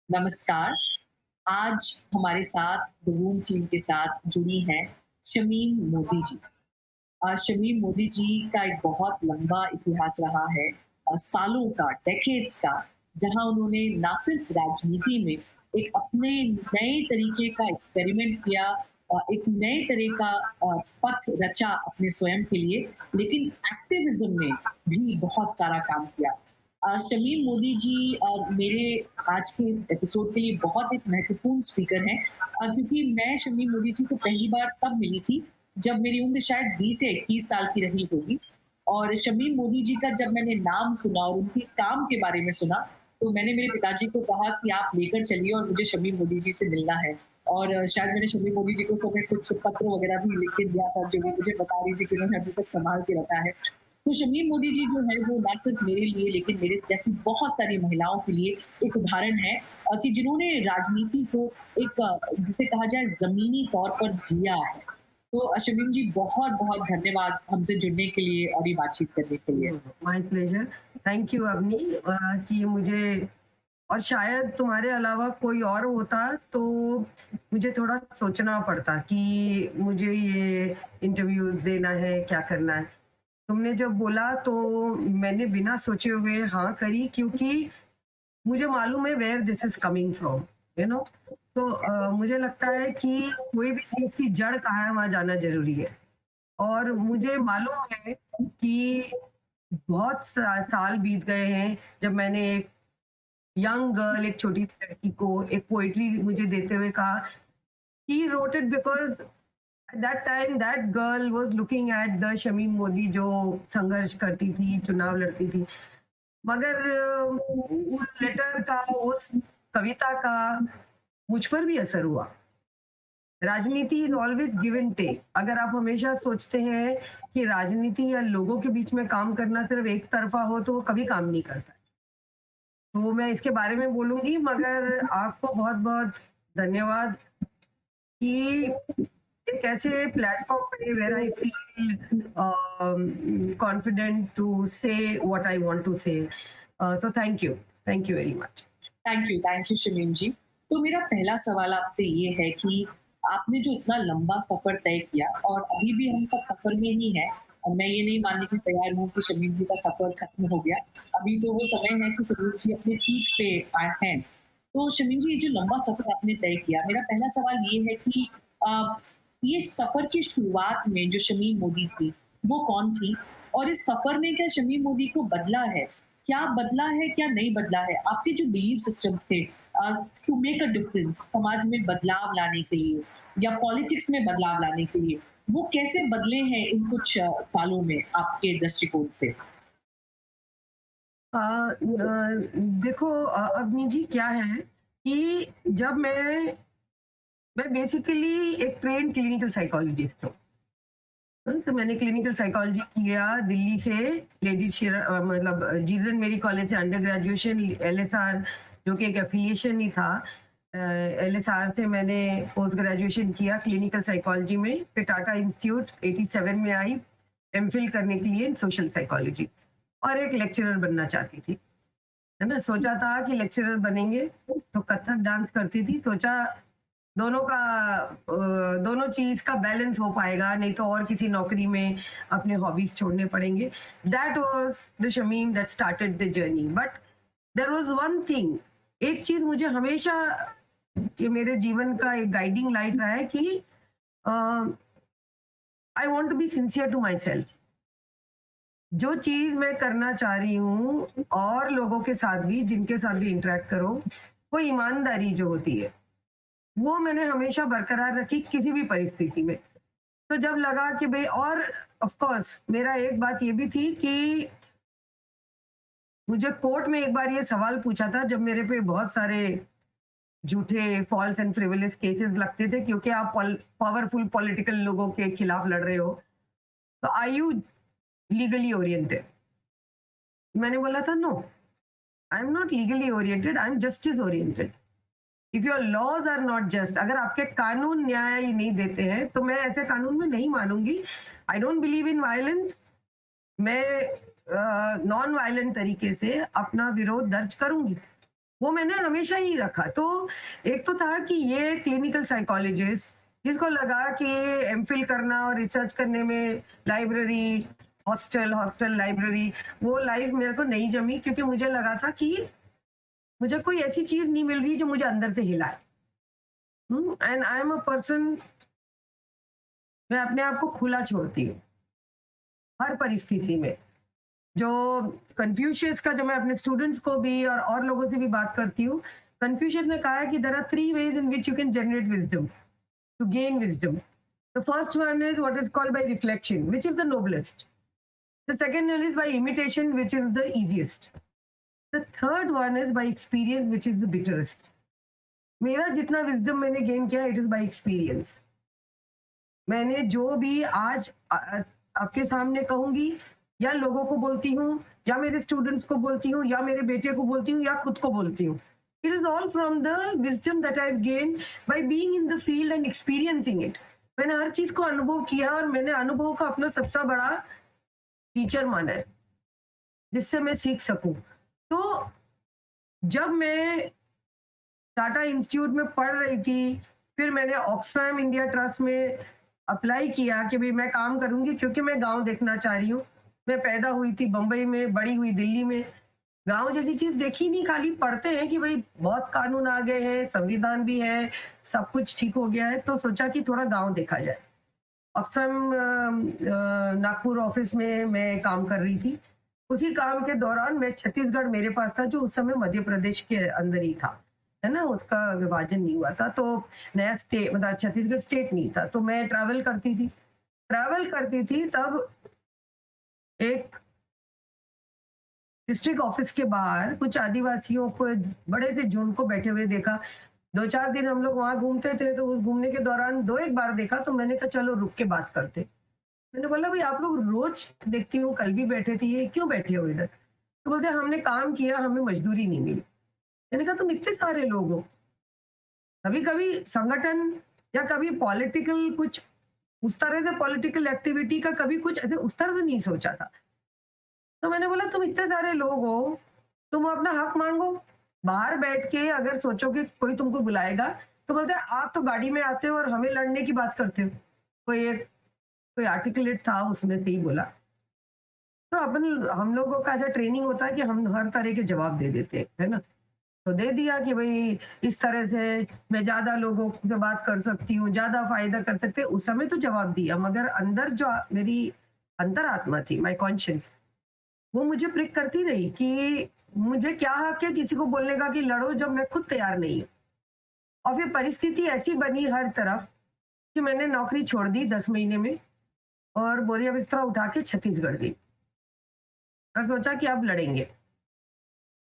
नमस्कार। आज हमारे साथ रूम टीम के साथ जुड़ी हैं शमीम मोदी जी। शमीम मोदी जी का एक बहुत लंबा इतिहास रहा है, सालों का, डेकेड्स का, जहां उन्होंने ना सिर्फ राजनीति में एक अपने नए तरीके का एक्सपेरिमेंट किया, एक नए तरह का पथ रचा अपने स्वयं के लिए, लेकिन एक्टिविज्म में भी बहुत सारा काम किया। शमीम मोदी जी मेरे आज के इस एपिसोड के लिए बहुत एक महत्वपूर्ण स्पीकर हैं, क्योंकि मैं शमीम मोदी जी को पहली बार तब मिली थी जब मेरी उम्र शायद 20 या 21 साल की रही होगी। और शमीम मोदी जी का जब मैंने नाम सुना और उनके काम के बारे में सुना, तो मैंने मेरे पिताजी को कहा कि आप लेकर चलिए और मुझे शमीम मोदी जी से मिलना है। और शायद मैंने शमीम मोदी जी को समय कुछ पत्र वगैरह भी लिख के दिया था, जो वो मुझे बता रही थी कि उन्होंने अभी तक संभाल के रखा है। तो शमीम मोदी जी जो है वो ना सिर्फ मेरे लिए, लेकिन मेरे जैसी बहुत सारी महिलाओं के लिए एक उदाहरण है, कि जिन्होंने राजनीति को एक, जिसे कहा जाए, जमीनी तौर पर जिया है। तो शमीम जी, बहुत-बहुत धन्यवाद हमसे जुड़ने के लिए और ये बातचीत करने के लिए। My pleasure. Thank you Avani कि मुझे और शायद तुम्हारे अलावा कोई और होता तो मुझे थोड़ा सोचना पड़ता कि मुझे ये इंटरव्यू देना है, क्या करना है। तुमने जब बोला तो मैंने बिना सोचे हुए हाँ करी क्योंकि मुझे मालूम है where this is coming from, you know. तो मुझे लगता है कि कोई भी चीज़ की जड़ कहाँ है वहाँ जाना ज़रूरी है। और मुझे मालूम है कि बहुत साल बीत गए हैं जब मैंने एक यंग गर्ल, एक छोटी सी लड़की को एक पोएट्री मुझे देते हुए कहा he wrote it because at that time that girl was looking at the Shamim Modi जो संघर्ष करती थी, चुनाव लड़ती थी। मगर उस लेटर का, उस कविता का मुझ पर भी असर हुआ। राजनीति is always give and take. अगर आप हमेशा सोचते हैं कि राजनीति या लोगों के बीच में काम करना सिर्फ एक तरफा हो तो वो कभी काम नहीं करता। तो मैं इसके बारे में बोलूंगी, मगर आपको बहुत बहुत धन्यवाद कि एक ऐसे प्लेटफॉर्म पे where I feel confident to say what I want to say. So thank you very much. Thank you Shamim ji. तो मेरा पहला सवाल आपसे ये है कि आपने जो इतना लंबा सफ़र तय किया और अभी भी हम सब सफ़र में ही हैं, और मैं ये नहीं मानने के लिए तैयार हूँ कि शमीम जी का सफ़र खत्म हो गया। अभी तो वो समय है कि शमीम जी अपने पीक पे आए हैं। तो शमीम जी, ये जो लंबा सफ़र आपने तय किया, मेरा पहला सवाल ये है कि अ, ये सफ़र की शुरुआत में जो शमीम मोदी थी, वो कौन थी? और इस सफ़र ने क्या शमीम मोदी को बदला है? क्या बदला है, क्या नहीं बदला है? आपके जो बिलीफ सिस्टम्स थे, टू मेक अ डिफरेंस, समाज में बदलाव लाने के लिए या पॉलिटिक्स में बदलाव लाने के लिए, वो कैसे बदले हैं इन कुछ सालों में आपके दृष्टिकोण से? देखो अवनी जी, क्या है कि जब मैं बेसिकली एक ट्रेन्ड क्लिनिकल साइकोलॉजिस्ट हूँ। तो मैंने क्लिनिकल साइकोलॉजी किया दिल्ली से, लेडी मतलब जीजन मेरी कॉलेज से अंडर ग्रेजुएशन, एलएसआर जो कि एक एफिलिएशन ही था, एलएसआर से मैंने पोस्ट ग्रेजुएशन किया क्लिनिकल साइकोलॉजी में। फिर टाटा इंस्टीट्यूट 87 में आई एमफिल करने के लिए सोशल साइकोलॉजी, और एक लेक्चरर बनना चाहती थी, है ना। सोचा था कि लेक्चरर बनेंगे, तो कथक डांस करती थी, सोचा दोनों का दोनों चीज का बैलेंस हो पाएगा, नहीं तो और किसी नौकरी में अपने हॉबीज छोड़ने पड़ेंगे। That was the Shamim that started the journey. But there was one thing, एक चीज मुझे हमेशा, ये मेरे जीवन का एक गाइडिंग लाइट रहा है कि I want to be sincere to myself. जो चीज मैं करना चाह रही हूँ और लोगों के साथ भी, जिनके साथ भी इंटरेक्ट करो, वो ईमानदारी जो होती है वो मैंने हमेशा बरकरार रखी किसी भी परिस्थिति में। तो जब लगा कि भाई, और ऑफ कोर्स मेरा एक बात ये भी थी कि मुझे कोर्ट में एक बार ये सवाल पूछा था जब मेरे पे बहुत सारे झूठे फॉल्स एंड फ्रिवोलस केसेस लगते थे, क्योंकि आप पावरफुल पॉलिटिकल लोगों के खिलाफ लड़ रहे हो, तो आर यू लीगली ओरिएंटेड। मैंने बोला था no, I am not legally oriented, I am justice oriented. If your laws are not just, अगर आपके कानून न्याय नहीं देते हैं तो मैं ऐसे कानून में नहीं मानूंगी। I don't believe in violence. मैं नॉन वायलेंट तरीके से अपना विरोध दर्ज करूंगी। वो मैंने हमेशा ही रखा। तो एक तो था कि ये क्लिनिकल साइकोलॉजिस्ट जिसको लगा कि एमफिल करना और रिसर्च करने में लाइब्रेरी, हॉस्टल, हॉस्टल लाइब्रेरी, वो लाइफ मेरे को नहीं जमी क्योंकि मुझे लगा था कि मुझे कोई ऐसी चीज़ नहीं मिल रही जो मुझे अंदर से हिलाए। And I am a person, मैं अपने आप को खुला छोड़ती हूँ, हर परिस्थिति में। जो कन्फ्यूशियस का, जो मैं अपने स्टूडेंट्स को भी और लोगों से भी बात करती हूँ, कन्फ्यूशियस ने कहा है कि there are 3 ways in which you can generate wisdom, to gain wisdom. The first one is what is called by reflection, which is the noblest. The second one is by imitation, which is the easiest. The third one is by experience, which is the bitterest. मेरा जितना wisdom मैंने gain किया, it is by experience. मैंने जो भी आज आपके सामने कहूंगी, या लोगों को बोलती हूँ, या मेरे स्टूडेंट्स को बोलती हूँ, या मेरे बेटे को बोलती हूँ, या खुद को बोलती हूँ, it is all from the wisdom that I have gained by being in the field and experiencing it. मैंने हर चीज को अनुभव किया और मैंने अनुभव का अपना सबसे बड़ा टीचर माना है जिससे मैं सीख सकूं। तो जब मैं टाटा इंस्टीट्यूट में पढ़ रही थी, फिर मैंने ऑक्सफैम इंडिया ट्रस्ट में अप्लाई किया कि भाई मैं काम करूंगी क्योंकि मैं गांव देखना चाह रही हूँ। मैं पैदा हुई थी बम्बई में, बड़ी हुई दिल्ली में, गांव जैसी चीज देखी नहीं। खाली पढ़ते हैं कि भाई बहुत कानून आ गए हैं, संविधान भी है, सब कुछ ठीक हो गया है, तो सोचा कि थोड़ा गांव देखा जाए। ऑक्सफैम नागपुर ऑफिस में मैं काम कर रही थी। उसी काम के दौरान मैं छत्तीसगढ़ मेरे पास था, जो उस समय मध्य प्रदेश के अंदर ही था, है ना, उसका विभाजन नहीं हुआ था। तो नया स्टेट, मतलब छत्तीसगढ़ स्टेट नहीं था। तो मैं ट्रैवल करती थी तब एक डिस्ट्रिक्ट ऑफिस के बाहर कुछ आदिवासियों को, बड़े से झुंड को बैठे हुए देखा। 2-4 दिन हम लोग वहां घूमते थे, तो उस घूमने के दौरान 2-1 बार देखा, तो मैंने कहा चलो रुक के बात करते। मैंने बोला भाई आप लोग रोज देखती हूँ, कल भी बैठे थे, ये क्यों बैठे हो इधर? तो बोलते हमने काम किया, हमें मजदूरी नहीं मिली। मैंने कहा तुम इतने सारे लोग हो, कभी कभी संगठन या कभी पॉलिटिकल कुछ उस तरह से, पॉलिटिकल एक्टिविटी का कभी कुछ ऐसे उस तरह से नहीं सोचा था। तो मैंने बोला तुम इतने सारे लोग हो, तुम अपना हक मांगो, बाहर बैठ के अगर सोचो कि कोई तुमको बुलाएगा। तो बोलते हैं आप तो गाड़ी में आते हो और हमें लड़ने की बात करते हो। कोई आर्टिकुलेट था, उसमें से ही बोला। तो अपन, हम लोगों का ऐसा ट्रेनिंग होता है कि हम हर तरह के जवाब दे देते हैं, है ना। तो दे दिया कि भाई इस तरह से मैं ज्यादा लोगों से बात कर सकती हूँ, ज्यादा फायदा कर सकते हैं, उस समय तो जवाब दिया। मगर अंदर जो मेरी अंतरात्मा थी, माय कॉन्शियंस, वो मुझे प्रिक करती रही कि मुझे क्या हक है किसी को बोलने का कि लड़ो, जब मैं खुद तैयार नहीं हूँ। और फिर परिस्थिति ऐसी बनी हर तरफ कि मैंने नौकरी छोड़ दी 10 महीने में और बोरिया बिस्तरा उठा के छत्तीसगढ़ गई और सोचा कि अब लड़ेंगे।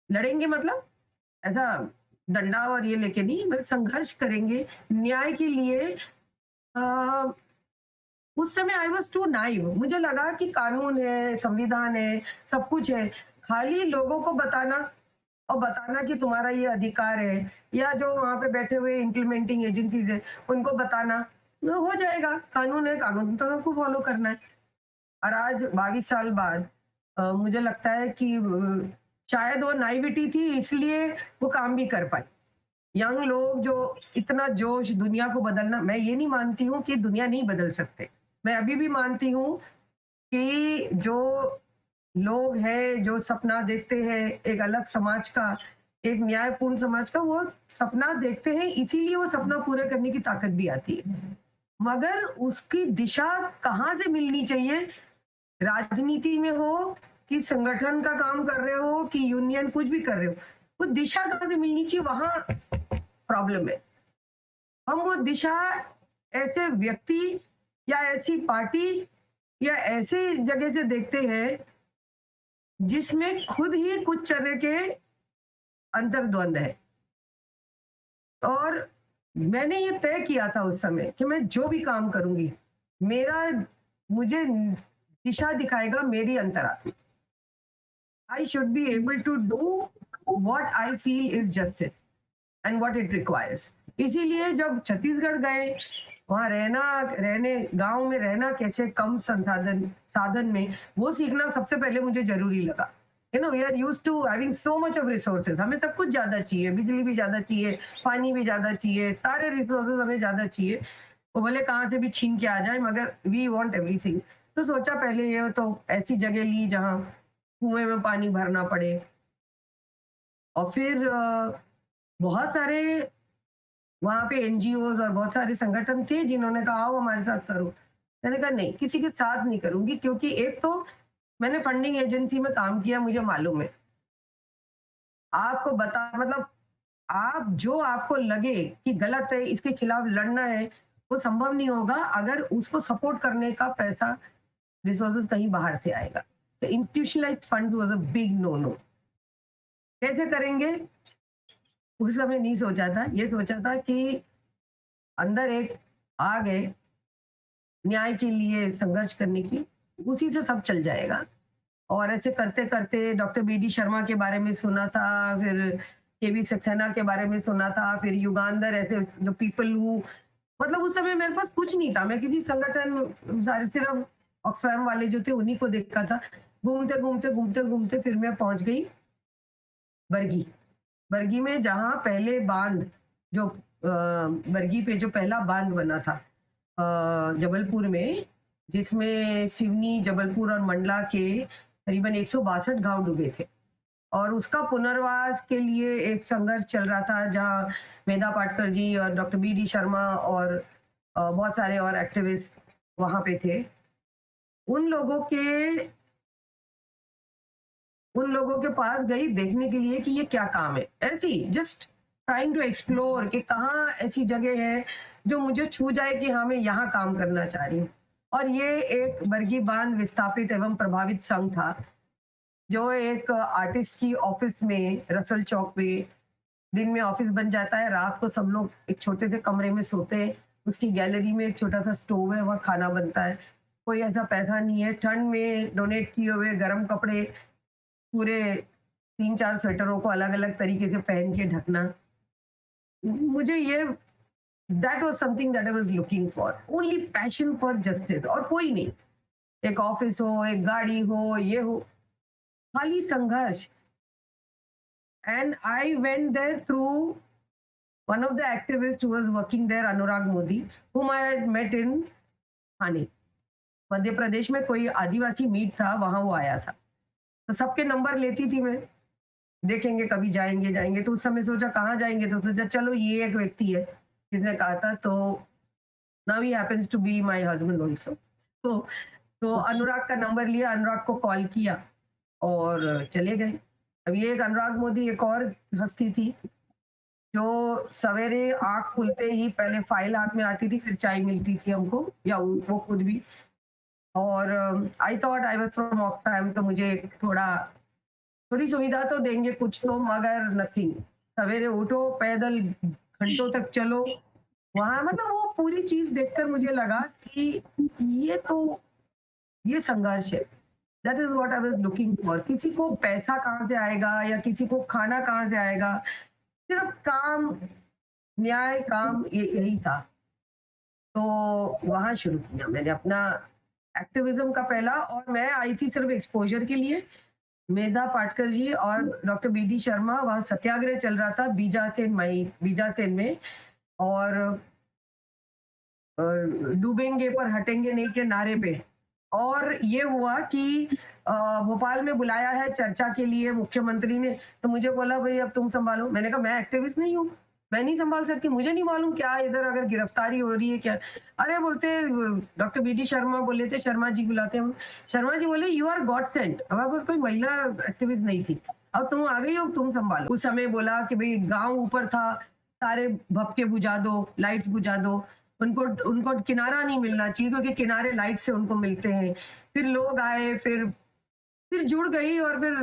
लड़ेंगे मतलब ऐसा डंडा और ये लेके नहीं, मतलब संघर्ष करेंगे न्याय के लिए। अ, उस समय आई वाज़ टू नाइव, मुझे लगा कि कानून है, संविधान है, सब कुछ है। खाली लोगों को बताना और बताना कि तुम्हारा ये अधिकार है, या जो वहाँ पे बैठे हुए इम्प्लीमेंटिंग एजेंसीज़ हैं, उनको बताना, तो हो जाएगा। कानून है, कानून तो सबको फॉलो करना है। और आज 22 साल बाद मुझे लगता है कि शायद वो नाइविटी थी, इसलिए वो काम भी कर पाई। यंग लोग जो इतना जोश, दुनिया को बदलना, मैं ये नहीं मानती हूँ कि दुनिया नहीं बदल सकते। मैं अभी भी मानती हूँ कि जो लोग हैं, जो सपना देखते हैं एक अलग समाज का, एक न्यायपूर्ण समाज का, वो सपना देखते हैं, इसीलिए वो सपना पूरे करने की ताकत भी आती है। मगर उसकी दिशा कहाँ से मिलनी चाहिए, राजनीति में हो कि संगठन का काम कर रहे हो कि यूनियन, कुछ भी कर रहे हो, वो दिशा कहाँ से मिलनी चाहिए, वहां प्रॉब्लम है। हम वो दिशा ऐसे व्यक्ति या ऐसी पार्टी या ऐसे जगह से देखते हैं जिसमें खुद ही कुछ तरह के अंतर्द्वंद है। और मैंने ये तय किया था उस समय कि मैं जो भी काम करूंगी, मेरा मुझे दिशा दिखाएगा मेरी अंतरात्मा। I should be able to do what I feel is justice and what it requires. इसीलिए जब छत्तीसगढ़ गए, वहाँ रहने गांव में रहना कैसे, कम संसाधन साधन में, वो सीखना सबसे पहले मुझे जरूरी लगा। We are used to having so much of resources, हमें सब कुछ ज्यादा चाहिए, बिजली भी ज्यादा चाहिए, पानी भी ज्यादा चाहिए, सारे रिसोर्सेज हमें ज्यादा चाहिए, वो भले कहाँ से भी छीन के आ जाए, मगर वी वांट एवरीथिंग। तो सोचा पहले ये तो ऐसी जगह ली जहाँ कुएं में पानी भरना पड़े। और फिर बहुत सारे वहाँ पे एनजीओज़ और बहुत सारे संगठन थे जिन्होंने कहा आओ हमारे साथ करो। मैंने कहा नहीं, किसी के साथ नहीं करूँगी, क्योंकि एक तो मैंने फंडिंग एजेंसी में काम किया, मुझे मालूम है। आपको बता मतलब आप जो आपको लगे कि गलत है, इसके खिलाफ लड़ना है, वो संभव नहीं होगा अगर उसको सपोर्ट करने का पैसा, रिसोर्सेज़ कहीं बाहर से आएगा। तो institutionalized funds was a big no no. कैसे करेंगे? उस समय नहीं सोचा था, ये सोचा था कि अंदर एक आग है न्याय के लिए संघर्ष करने की, उसी से सब चल जाएगा। और ऐसे करते-करते डॉक्टर बीडी शर्मा के बारे में सुना था, फिर केवी सक्सेना के बारे में सुना था, फिर युगांधर, ऐसे जो पीपल हू, मतलब उस समय मेरे पास कुछ नहीं था। मैं किसी संगठन, सारे सिर्फ ऑक्सफैम वाले जो थे उन्हीं को देखा था। घूमते-घूमते फिर मैं पहुँच गई बरगी। बरगी में जहाँ पहले बाँध जो बरगी पे जो पहला बाँध बना था जबलपुर में, जिसमें सिवनी, जबलपुर और मंडला के करीबन 162 गाँव डूबे थे। और उसका पुनर्वास के लिए एक संघर्ष चल रहा था, जहाँ मेधा पाटकर जी और डॉक्टर बीडी शर्मा और बहुत सारे और एक्टिविस्ट वहाँ पे थे। उन लोगों के उन लोगों के पास गई देखने के लिए कि ये क्या काम है। ऐसे ही जस्ट ट्राइंग टू एक्सप्लोर कि कहाँ ऐसी जगह है जो मुझे छू जाए कि हाँ, मैं यहाँ काम करना चाह रही हूँ। और ये एक बरगी बांध विस्थापित एवं प्रभावित संघ था, जो एक आर्टिस्ट की ऑफिस में रसल चौक पे, दिन में ऑफिस बन जाता है, रात को सब लोग एक छोटे से कमरे में सोते हैं। उसकी गैलरी में एक छोटा सा स्टोव है, वहाँ खाना बनता है। कोई ऐसा पैसा नहीं है। ठंड में डोनेट किए हुए गर्म कपड़े, पूरे 3-4 स्वेटरों को अलग-अलग तरीके से पहन के ढकना। मुझे ये that was something that I was looking for. Only passion for justice, और कोई नहीं। एक ऑफिस हो, एक गाड़ी हो, ये हो, खाली संघर्ष। And I went there through one of the activist who was working there, Anurag Modi, whom I had met in Thane. Madhya Pradesh में कोई आदिवासी मीट था, वहाँ वो आया था। तो सबके नंबर लेती थी मैं, देखेंगे कभी जाएँगे। तो उस समय सोचा कहाँ जाएँगे, तो सोचा चलो ये एक व्यक्ति है, जिसने कहा था, तो now he happens to be my husband also. तो ओके। अनुराग का नंबर लिया, अनुराग को कॉल किया और चले गए। अब ये एक अनुराग मोदी एक और हस्ती थी, जो सवेरे आँख खुलते ही पहले फाइल हाथ में आती थी, फिर चाय मिलती थी हमको, या वो खुद भी। और I thought I was from Oxfam, तो मुझे थोड़ी सुविधा तो देंगे कुछ तो, मगर नथिंग। सवेरे उठो, पैदल घंटों तक चलो, वहाँ मतलब वो पूरी चीज़ देखकर मुझे लगा कि ये तो ये संघर्ष है। That is what I was looking for. किसी को पैसा कहाँ से आएगा या किसी को खाना कहाँ से आएगा, सिर्फ काम, न्याय, काम, ये यही था। तो वहाँ शुरू किया मैंने अपना एक्टिविज़्म का पहला, और मैं आई थी सिर्फ एक्सपोज़र के लिए। मेधा पाटकर जी और डॉक्टर बीडी शर्मा, वहाँ सत्याग्रह चल रहा था बीजासेन में, और अ, डूबेंगे पर हटेंगे नहीं के नारे पे। और ये हुआ कि भोपाल में बुलाया है चर्चा के लिए मुख्यमंत्री ने, तो मुझे बोला भई अब तुम सँभालो। मैंने कहा मैं एक्टिविस्ट नहीं हूँ, मैं नहीं सँभाल सकती, मुझे नहीं मालूम क्या इधर अगर गिरफ्तारी हो रही है क्या। अरे बोलते डॉक्टर बीडी शर्मा बोले थे, शर्मा जी बुलाते हैं हम। शर्मा जी बोले यू आर गॉड सेंट, हमारे पास कोई महिला एक्टिविस्ट नहीं थी, अब तुम आ गई हो, तुम सँभालो। उस समय बोला कि भई गाँव ऊपर था, सारे भपके बुझा दो, लाइट्स बुझा दो, उनको उनको किनारा नहीं मिलना चाहिए, क्योंकि किनारे लाइट से उनको मिलते हैं। फिर लोग आए, फिर जुड़ गई, और फिर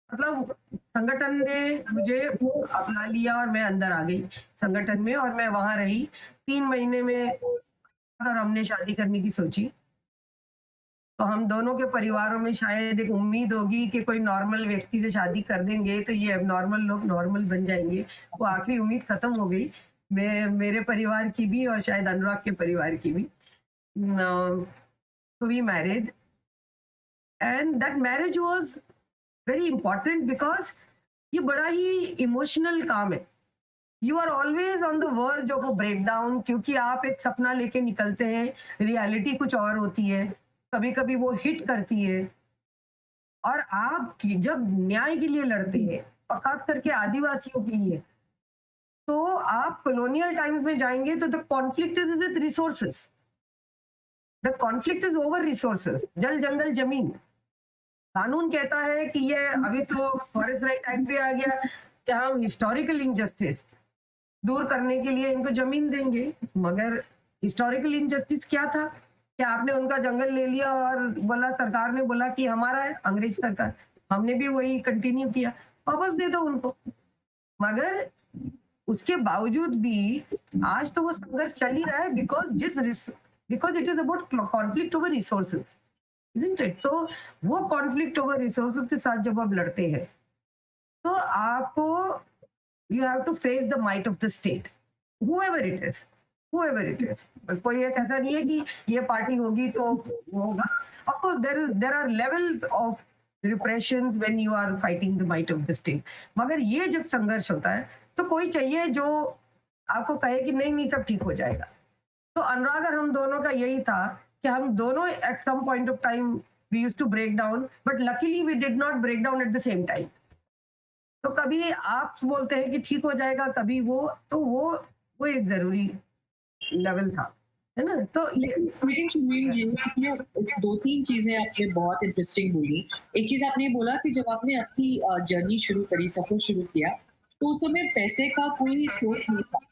मतलब संगठन ने मुझे अपना लिया और मैं अंदर आ गई संगठन में, और मैं वहाँ रही। 3 महीने में अगर हमने शादी करने की सोची, तो हम दोनों के परिवारों में शायद एक उम्मीद होगी कि कोई नॉर्मल व्यक्ति से शादी कर देंगे, तो ये एबनॉर्मल लोग नॉर्मल बन जाएँगे। वो आखिरी उम्मीद खत्म हो गई। मेरे परिवार की भी और शायद अनुराग के परिवार की भी। न तो we married, and that marriage was very important, because ये बड़ा ही इमोशनल काम है। You are always on the verge of a breakdown, क्योंकि आप एक सपना लेके निकलते हैं, रियलिटी कुछ और होती है, कभी कभी वो हिट करती है। और आप जब न्याय के लिए लड़ते हैं, और खास करके आदिवासियों के लिए, तो आप कॉलोनियल टाइम्स में जाएंगे तो the conflict is with resources, the conflict is over resources, जल जंगल जमीन। कानून कहता है कि ये, अभी तो फॉरेस्ट राइट एक्ट भी आ गया कि हम हिस्टोरिकल इंजस्टिस दूर करने के लिए इनको जमीन देंगे। मगर हिस्टोरिकल इनजस्टिस क्या था? कि आपने उनका जंगल ले लिया और बोला, सरकार ने बोला कि हमारा है, अंग्रेज सरकार, हमने भी वही कंटिन्यू किया, वापस दे दो उनको। मगर उसके बावजूद भी आज तो वो संघर्ष चल ही रहा है, because it is about conflict over resources, isn't it? तो वो कॉन्फ्लिक्ट ओवर रिसोर्सेज के साथ जब आप लड़ते हैं, तो आपको, you have to face the might of the state, whoever it is, whoever it is। कोई एक ऐसा नहीं है कि ये पार्टी होगी तो वो होगा। of course there are levels of repressions when you are fighting the might of the state। मगर ये जब संघर्ष होता है तो कोई चाहिए जो आपको कहे कि नहीं नहीं सब ठीक हो जाएगा। तो अनुराग और हम दोनों का यही था कि हम दोनों at some point of time we used to break down, but luckily we did not break down at the same time। तो कभी आप बोलते हैं कि ठीक हो जाएगा, कभी वो, तो वो एक जरूरी लेवल था, है ना? तो ये लेकिन सुनील जी, इसमें 2-3 चीज़ें आपने बहुत इंटरेस्टिंग बोली। एक चीज़ आपने बोला कि जब आपने अपनी जर्नी शुरू करी, सफ़र शुरू किया, तो उस समय पैसे का कोई सोच नहीं था।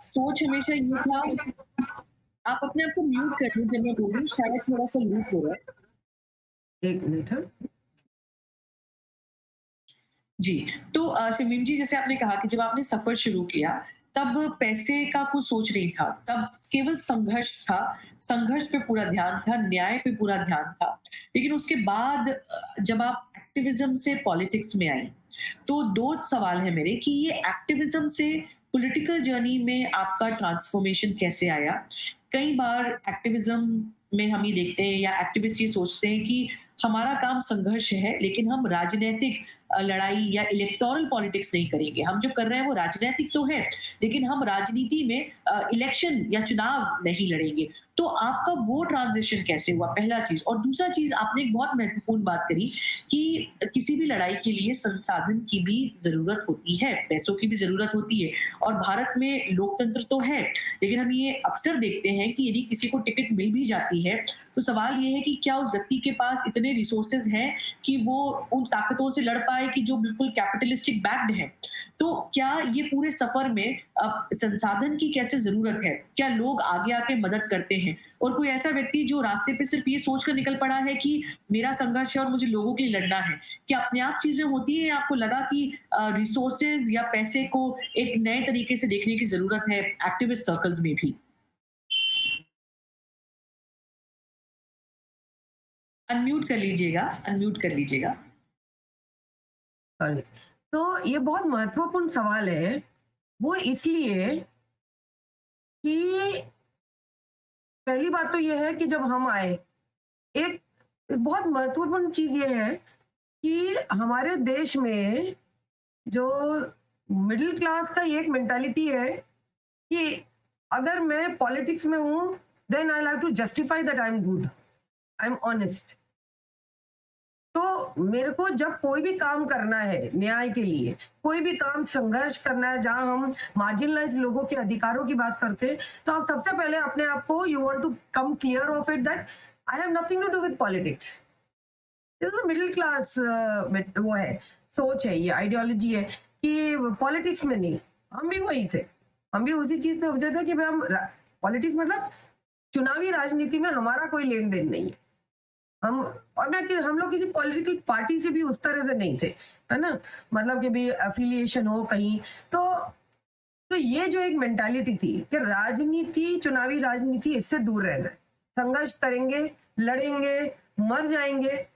सोच हमेशा ये था। आप अपने आप को म्यूट कर लीजिए जब मैं बोल रही हूँ, शायद थोड़ा-सा लूप हो रहा है। एक मिनट है। जी, तो शमीम जी, जैसे आपने कहा कि जब आपने सफ़र शुरू किया, तब पैसे का कुछ सोच नहीं था, तब केवल संघर्ष था, संघर्ष पे पूरा ध्यान था, न्याय पे पूरा ध्यान था। लेकिन उसके बाद जब आप एक्टिविज़्म से पॉलिटिक्स में आई, तो 2 सवाल हैं मेरे कि ये एक्टिविज़्म से पॉलिटिकल जर्नी में आपका ट्रांसफ़ॉर्मेशन कैसे आया? कई बार एक्टिविज़्म में हम ये देखते हैं या एक्टिविस्ट ये सोचते हैं कि हमारा काम संघर्ष है, लेकिन हम राजनैतिक लड़ाई या इलेक्टोरल पॉलिटिक्स नहीं करेंगे। हम जो कर रहे हैं वो राजनैतिक तो है, लेकिन हम राजनीति में इलेक्शन या चुनाव नहीं लड़ेंगे। तो आपका वो ट्रांज़िशन कैसे हुआ? पहला चीज़। और दूसरा चीज़, आपने एक बहुत महत्वपूर्ण बात करी कि किसी भी लड़ाई के लिए संसाधन की भी ज़रूरत होती है, पैसों की भी ज़रूरत होती है। और भारत में लोकतंत्र तो है, लेकिन हम ये अक्सर देखते हैं कि यदि किसी को टिकट मिल भी जाती है, तो सवाल ये है कि क्या उस व्यक्ति के पास इतने रिसोर्सेज़ हैं कि वो उन ताकतों से लड़ पाए कि जो बिल्कुल कैपिटलिस्टिक बैक्ड हैं। तो क्या ये पूरे सफ़र में संसाधन की कैसे ज़रूरत है? क्या लोग आगे आके मदद करते हैं? और कोई ऐसा व्यक्ति जो रास्ते पे सिर्फ़ ये सोच कर निकल पड़ा है कि मेरा संघर्ष है और मुझे लोगों के लिए लड़ना है। क्या अपने आप चीज़ें होती हैं या आपको लगा कि रिसोर्सेज़ या पैसे को एक नए तरीके से देखने की ज़रूरत है एक्टिविस्ट सर्कल्स में भी? अनम्यूट कर लीजिएगा, अनम्यूट कर लीजिएगा। सॉरी। तो ये बहुत महत्वपूर्ण सवाल है। वो इसलिए कि पहली बात तो ये है कि जब हम आए, एक बहुत महत्वपूर्ण चीज ये है कि हमारे देश में जो मिडिल क्लास का ये एक मेंटालिटी है कि अगर मैं पॉलिटिक्स में हूं, then I have to justify that I am good, I am honest. तो मेरे को जब कोई भी काम करना है न्याय के लिए, कोई भी काम संघर्ष करना है जहां हम मार्जिनलाइज लोगों के अधिकारों की बात करते हैं, तो आप सबसे पहले अपने आप को, you want to come clear of it that I have nothing to do with politics. Middle class वो है, सोच है, ये आइडियोलॉजी है कि पॉलिटिक्स में नहीं। हम भी वही थे, हम भी उसी चीज से उपजे थे कि भाई हम पॉलिटिक्स मतलब चुनावी राजनीति में हमारा कोई लेन देन नहीं है। हम, और मैं कि हम लोग किसी पॉलिटिकल पार्टी से भी उस तरह से नहीं थे, है ना? मतलब कि भी एफिलिएशन हो कहीं। तो तो ये जो एक मेंटालिटी थी कि राजनीति, चुनावी राजनीति, इससे दूर रहना है, संघर्ष करेंगे, लड़ेंगे, मर जाएंगे।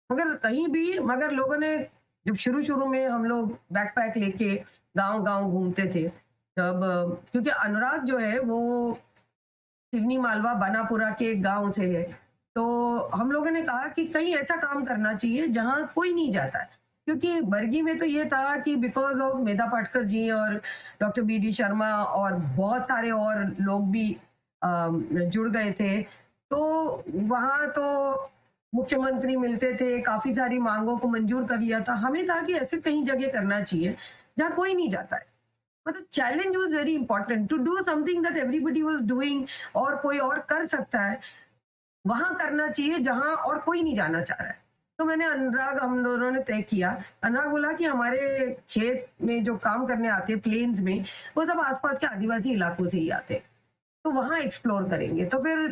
मगर कहीं भी, मगर लोगों ने जब शुरू शुरू में हम लोग बैकपैक लेके गांव गांव घूमते थे, तब क्योंकि अनुराग जो है वो सिवनी मालवा बानापुरा के गांव से है, तो हम लोगों ने कहा कि कहीं ऐसा काम करना चाहिए जहाँ कोई नहीं जाता है, क्योंकि बरगी में तो ये था कि बिकॉज ऑफ मेधा पाटकर जी और डॉक्टर बी डी शर्मा और बहुत सारे और लोग भी जुड़ गए थे, तो वहाँ तो मुख्यमंत्री मिलते थे, काफी सारी मांगों को मंजूर कर लिया था। हमें था कि ऐसे कहीं जगह करना चाहिए जहाँ कोई नहीं जाता है। मतलब challenge was very important to do something that everybody was doing, और कोई और कर सकता है वहां करना चाहिए जहां और कोई नहीं जाना चाह रहा है। तो मैंने अनुराग, हम दोनों ने तय किया। अनुराग बोला कि हमारे खेत में जो काम करने आते हैं प्लेन्स में, वो सब आसपास के आदिवासी इलाकों से ही आते हैं, तो वहां एक्सप्लोर करेंगे। तो फिर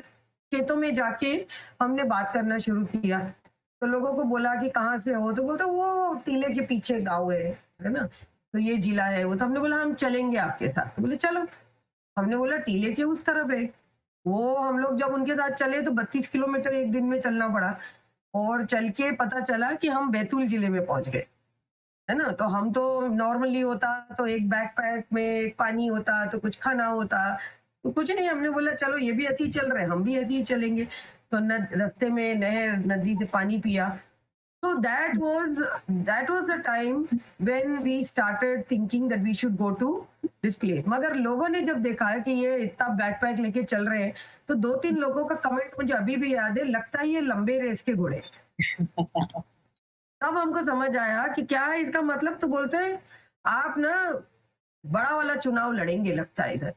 खेतों में जाके हमने बात करना शुरू किया। तो लोगों को बोला कि कहाँ से हो, तो बोलते वो टीले के पीछे गाँव है ना, तो ये जिला है वो। तो हमने बोला हम चलेंगे आपके साथ, तो बोले चलो। हमने बोला टीले के उस तरफ है। वो हम लोग जब उनके साथ चले तो 32 किलोमीटर एक दिन में चलना पड़ा, और चल के पता चला कि हम बैतूल जिले में पहुंच गए, है ना। तो हम तो नॉर्मली होता तो एक बैकपैक में एक पानी होता तो कुछ खाना होता, तो कुछ नहीं। हमने बोला चलो ये भी ऐसे ही चल रहे हैं, हम भी ऐसे ही चलेंगे। तो रास्ते में नहर, नदी से पानी पिया। So that was the time when we started thinking that we should go to this place. मगर लोगों ने जब देखा है कि ये इतना बैकपैक लेके चल रहे हैं, तो 2-3 लोगों का कमेंट मुझे अभी भी याद है, लगता है ये लंबे रेस के घोड़े। तब हमको समझ आया कि क्या है इसका मतलब। तो बोलते हैं आप ना बड़ा वाला चुनाव लड़ेंगे लगता है इधर।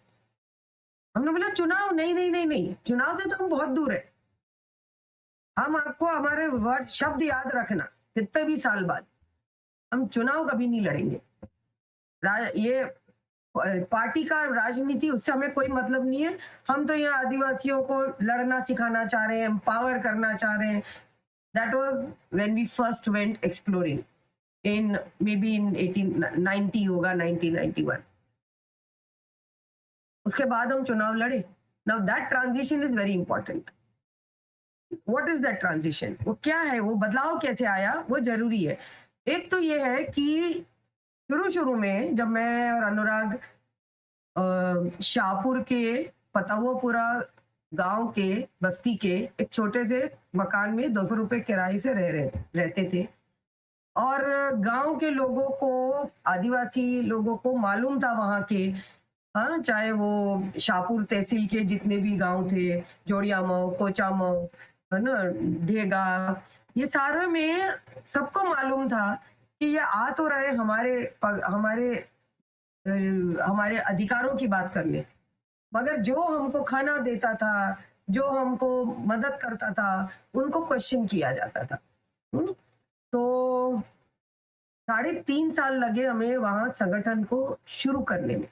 हमने बोला चुनाव नहीं नहीं नहीं नहीं, चुनाव से तो हम बहुत दूर है। हम आपको हमारे वर्ड शब्द याद रखना, कितने भी साल बाद हम चुनाव कभी नहीं लड़ेंगे। ये पार्टी का राजनीति, उससे हमें कोई मतलब नहीं है। हम तो यहाँ आदिवासियों को लड़ना सिखाना चाह रहे हैं, एम्पावर करना चाह रहे हैं। That was when we first went exploring in maybe in 1890 होगा, 1991। उसके बाद हम चुनाव लड़े। Now that transition is very important. What is that transition, वो क्या है, वो बदलाव कैसे आया, वो जरूरी है। एक तो ये है कि शुरू शुरू में जब मैं और अनुराग शाहपुर के पतावोपुरा गांव के बस्ती के एक छोटे से मकान में 200 रुपए किराए से रहते थे, और गांव के लोगों को, आदिवासी लोगों को मालूम था वहां के, हाँ, चाहे वो शाहपुर तहसील के जितने भी गांव थे, जोड़ियामऊ, कोचामऊ, है ना, ढेगा, ये सारे में सबको मालूम था कि ये आ तो रहे हमारे अधिकारों की बात करने, मगर जो हमको खाना देता था, जो हमको मदद करता था, उनको क्वेश्चन किया जाता था। तो 3.5 साल लगे हमें वहां संगठन को शुरू करने में।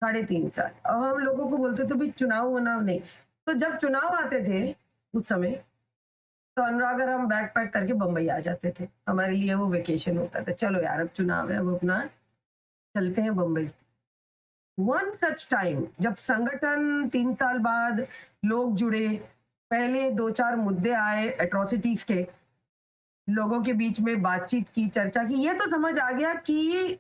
3.5 साल। अब हम लोगों को बोलते थे भाई चुनाव वुनाव नहीं। तो जब चुनाव आते थे उस समय, तो अनुराग और हम बैग पैक करके बम्बई आ जाते थे। हमारे लिए वो वेकेशन होता था, चलो यार अब चुनाव है, अब अपना चलते हैं बम्बई। वन सच टाइम जब संगठन 3 साल बाद लोग जुड़े, पहले 2-4 मुद्दे आए एट्रोसिटीज के, लोगों के बीच में बातचीत की, चर्चा की, ये तो समझ आ गया कि